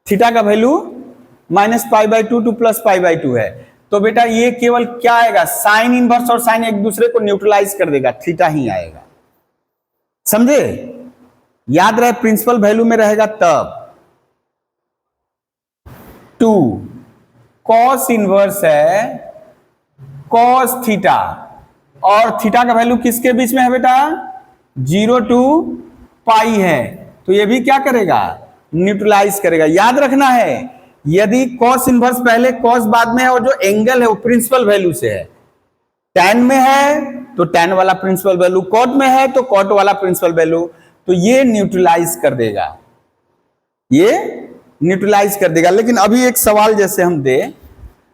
थीटा का वैल्यू -π/2 टू +π/2 है, तो बेटा ये केवल क्या आएगा, साइन इनवर्स और साइन एक दूसरे को न्यूट्रलाइज कर देगा, थीटा ही आएगा, समझे, याद रहे प्रिंसिपल वैल्यू में रहेगा तब। 2 कॉस इनवर्स है कॉस थीटा, और थीटा का वैल्यू किसके बीच में है बेटा, 0 to पाई है, तो ये भी क्या करेगा, न्यूट्रलाइज करेगा। याद रखना है यदि कॉस इनवर्स पहले कॉस बाद में है और जो एंगल है वो प्रिंसिपल वैल्यू से है, tan में है तो tan वाला प्रिंसिपल वैल्यू, cot में है तो cot वाला प्रिंसिपल वैल्यू, तो ये न्यूट्रलाइज कर देगा, ये न्यूट्रलाइज कर देगा। लेकिन अभी एक सवाल जैसे हम दे,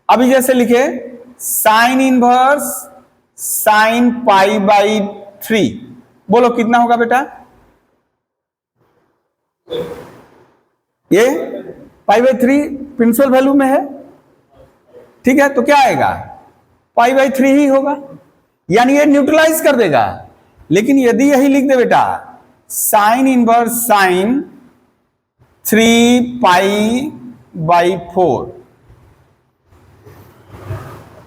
अभी जैसे लिखे साइन इनवर्स साइन π/3, बोलो कितना होगा बेटा, ये π/3 प्रिंसिपल वैल्यू में है, ठीक है, तो क्या आएगा π/3 ही होगा, यानी ये न्यूट्रलाइज कर देगा। लेकिन यदि यही लिख दे बेटा साइन इनवर्स साइन 3π/4,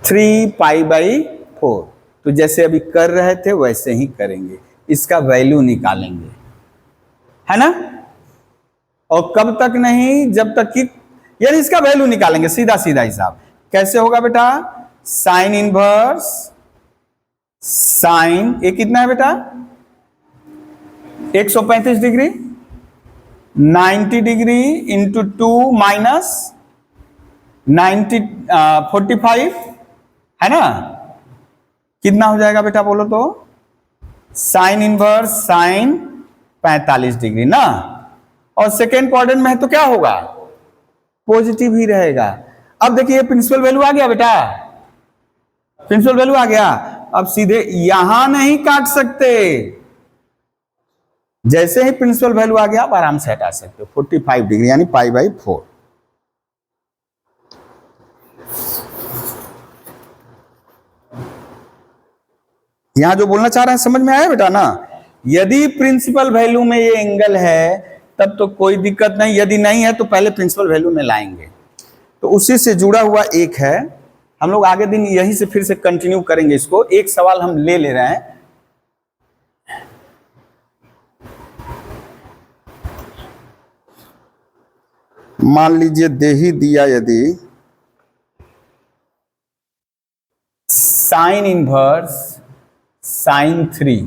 3π/4, तो जैसे अभी कर रहे थे वैसे ही करेंगे, इसका वैल्यू निकालेंगे, है ना, और कब तक नहीं, जब तक कि यानी इसका वैल्यू निकालेंगे, सीधा सीधा हिसाब कैसे होगा बेटा, साइन इनवर्स साइन, ये कितना है बेटा 135 डिग्री, 90 डिग्री इंटू 2 माइनस 45 है ना, कितना हो जाएगा बेटा बोलो तो, साइन इनवर्स साइन 45 डिग्री ना, और सेकेंड क्वाड्रेंट में है तो क्या होगा, पॉजिटिव ही रहेगा। अब देखिए प्रिंसिपल वैल्यू आ गया बेटा, प्रिंसिपल वैल्यू आ गया, अब सीधे यहां नहीं काट सकते, जैसे ही प्रिंसिपल वैल्यू आ गया आप आराम से हटा सकते हो, 45 डिग्री यानी π/4। यहां जो बोलना चाह रहे हैं समझ में आया बेटा ना, यदि प्रिंसिपल वैल्यू में ये एंगल है तब तो कोई दिक्कत नहीं, यदि नहीं है तो पहले प्रिंसिपल वैल्यू में लाएंगे। तो उसी से जुड़ा हुआ एक है, हम लोग आगे दिन यहीं से फिर से कंटिन्यू करेंगे इसको। एक सवाल हम ले रहे हैं, मान लीजिए दे ही दिया यदि साइन इनवर्स साइन 3,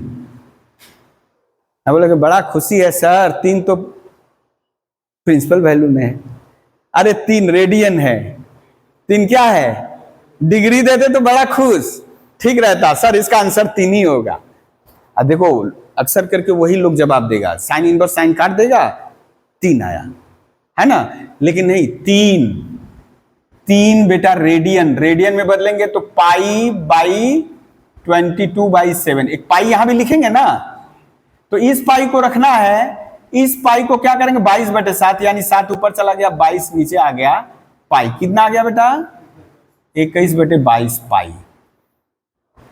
मैं बोला कि बड़ा खुशी है सर, 3 तो प्रिंसिपल वैल्यू में है। अरे 3 रेडियन है, 3 क्या है, डिग्री देते तो बड़ा खुश ठीक रहता सर, इसका आंसर 3 ही होगा। अब देखो अक्सर करके वही लोग जवाब देगा, साइन इनवर्स साइन काट देगा, 3 आया, है ना। लेकिन नहीं, 3 बेटा रेडियन, रेडियन में बदलेंगे तो पाई बाई 22/7, एक पाई यहां भी लिखेंगे ना, तो इस पाई को रखना है, इस पाई को क्या करेंगे 22/7, यानी 7 ऊपर चला गया, 22 नीचे आ गया, पाई कितना आ गया बेटा 21/22 पाई,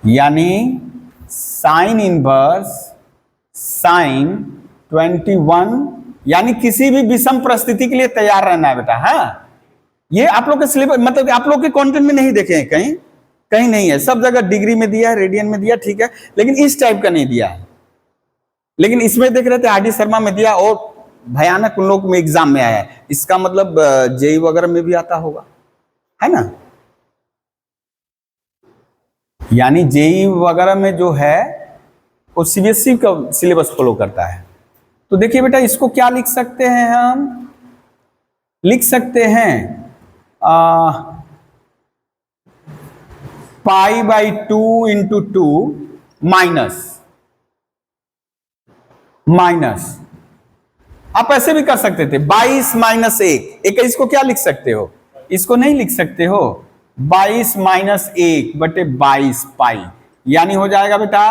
यानी साइन इनवर्स साइन 21, यानी किसी भी विषम परिस्थिति के लिए तैयार रहना है बेटा। हाँ, ये आप लोग के सिलेबस मतलब आप लोग के कंटेंट में नहीं देखे हैं, कहीं कहीं नहीं है, सब जगह डिग्री में दिया है, रेडियन में दिया, ठीक है, लेकिन इस टाइप का नहीं दिया है। लेकिन इसमें देख रहे थे आर डी शर्मा में दिया और भयानक उन लोग में एग्जाम में आया है, इसका मतलब जेई वगैरह में भी आता होगा, है ना। यानी जेई वगैरह में जो है वो सीबीएसई का सिलेबस फॉलो करता है। तो देखिए बेटा इसको क्या लिख सकते हैं, हम लिख सकते हैं पाई बाई 2 इंटू 2 माइनस आप ऐसे भी कर सकते थे 22 माइनस 1, 21 को क्या लिख सकते हो, इसको नहीं लिख सकते हो, 22 माइनस 1/22 पाई, यानी हो जाएगा बेटा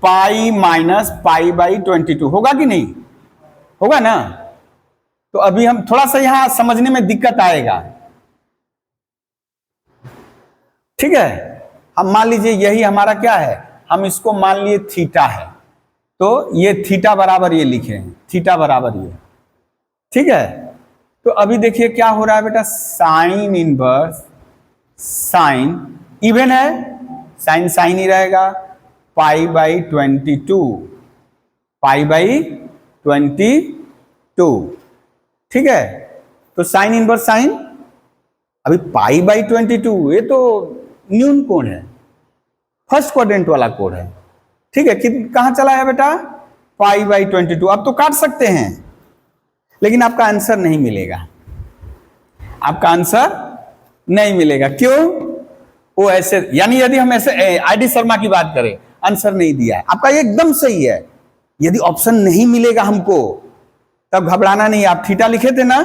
पाई माइनस पाई बाई 22, होगा कि नहीं होगा ना। तो अभी हम थोड़ा सा यहां समझने में दिक्कत आएगा, ठीक है। हम मान लीजिए यही हमारा क्या है, हम इसको मान लिए थीटा है, तो ये थीटा बराबर ये लिखे हैं, थीटा बराबर ये, ठीक है। तो अभी देखिए क्या हो रहा है बेटा, साइन इनवर्स साइन इवन है, साइन साइन ही रहेगा, पाई बाई 22, पाई बाई 22, ठीक है। तो साइन इनवर्स साइन, अभी पाई बाई 22 ये तो न्यून कोण है, फर्स्ट क्वाड्रेंट वाला कोण है, ठीक है। कहां चला है बेटा पाई बाई 22, अब तो काट सकते हैं, लेकिन आपका आंसर नहीं मिलेगा, आपका आंसर नहीं मिलेगा, क्यों, वो ऐसे, यानी यदि हम ऐसे आईडी शर्मा की बात करें, आंसर नहीं दिया है, आपका ये एकदम सही है। यदि ऑप्शन नहीं मिलेगा हमको तब घबराना नहीं, आप थीटा लिखे थे ना,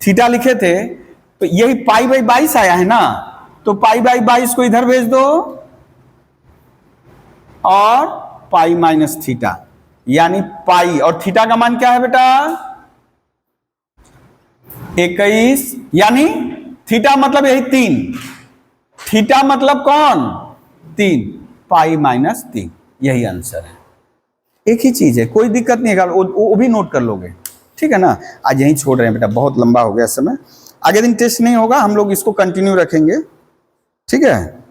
थीटा लिखे थे, तो यही पाई बाई 22 आया है ना, तो पाई बाई 22 को इधर भेज दो और पाई माइनस थीटा, यानी पाई, और थीटा का मान क्या है बेटा 21, यानी थीटा मतलब यही 3, थीटा मतलब कौन 3, पाई माइनस 3, यही आंसर है। एक ही चीज है, कोई दिक्कत नहीं है, वो भी नोट कर लोगे, ठीक है ना। आज यहीं छोड़ रहे हैं बेटा, बहुत लंबा हो गया समय, आगे दिन टेस्ट नहीं होगा, हम लोग इसको कंटिन्यू रखेंगे, ठीक है।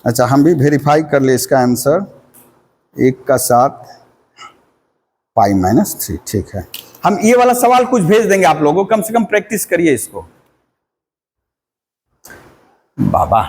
अच्छा हम भी वेरीफाई कर ले इसका आंसर, 1 का 7 पाई माइनस 3, ठीक है। हम ये वाला सवाल कुछ भेज देंगे आप लोगों को, कम से कम प्रैक्टिस करिए इसको। बाबा